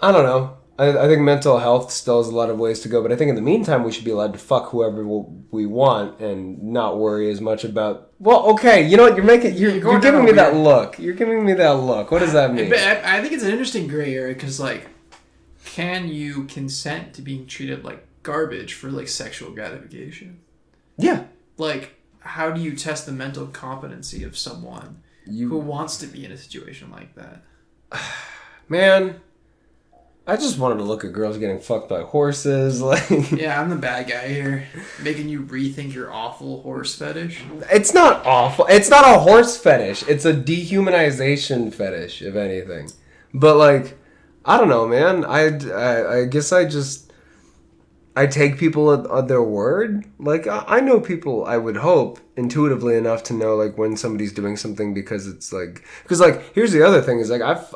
I don't know. I think mental health still has a lot of ways to go, but I think in the meantime we should be allowed to fuck whoever we want and not worry as much about. Well, okay, you know what? You're giving me that look. You're giving me that look. What does that mean? I think it's an interesting gray area because, like, can you consent to being treated like garbage for like sexual gratification? Yeah. Like, how do you test the mental competency of someone who wants to be in a situation like that? Man. I just wanted to look at girls getting fucked by horses. Like, yeah, I'm the bad guy here, making you rethink your awful horse fetish. It's not awful. It's not a horse fetish. It's a dehumanization fetish, if anything. But like, I don't know, man. I guess I take people at their word. Like, I know people, I would hope, intuitively enough to know, like, when somebody's doing something because it's, like... Because, like, here's the other thing is, like, I've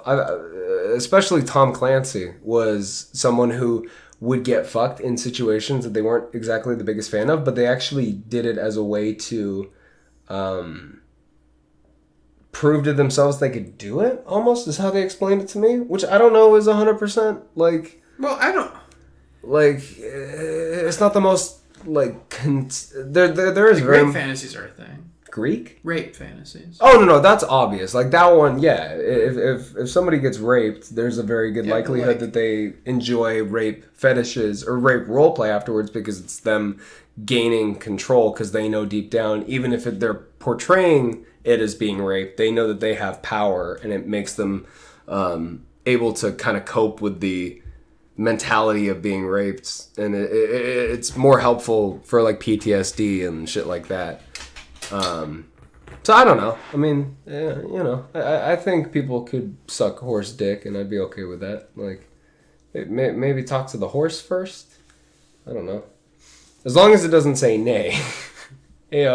especially Tom Clancy was someone who would get fucked in situations that they weren't exactly the biggest fan of, but they actually did it as a way to prove to themselves they could do it, almost, is how they explained it to me, which I don't know is 100%, like... Well, I don't... Like, it's not the most, like, there is like, very... Great fantasies are a thing. Greek? Rape fantasies. Oh no, that's obvious. Like that one, yeah. If somebody gets raped, there's a very good likelihood that they enjoy rape fetishes or rape roleplay afterwards because it's them gaining control because they know deep down, even if they're portraying it as being raped, they know that they have power and it makes them able to kind of cope with the mentality of being raped, and it's more helpful for like PTSD and shit like that. So I don't know. I mean, I think people could suck horse dick, and I'd be okay with that. Like, maybe talk to the horse first. I don't know. As long as it doesn't say nay. Hey,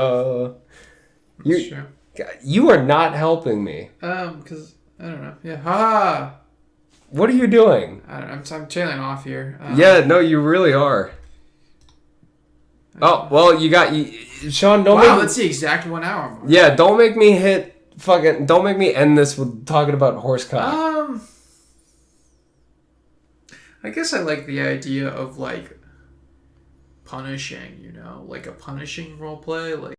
you are not helping me. Because I don't know. Yeah, ha. What are you doing? I don't know. I'm tailing off here. Yeah, no, you really are. Oh, well, Sean, don't wow, that's the exact 1 hour mark. Yeah, don't make me don't make me end this with talking about horse cock. I guess I like the idea of, like, punishing, like a punishing roleplay. Like,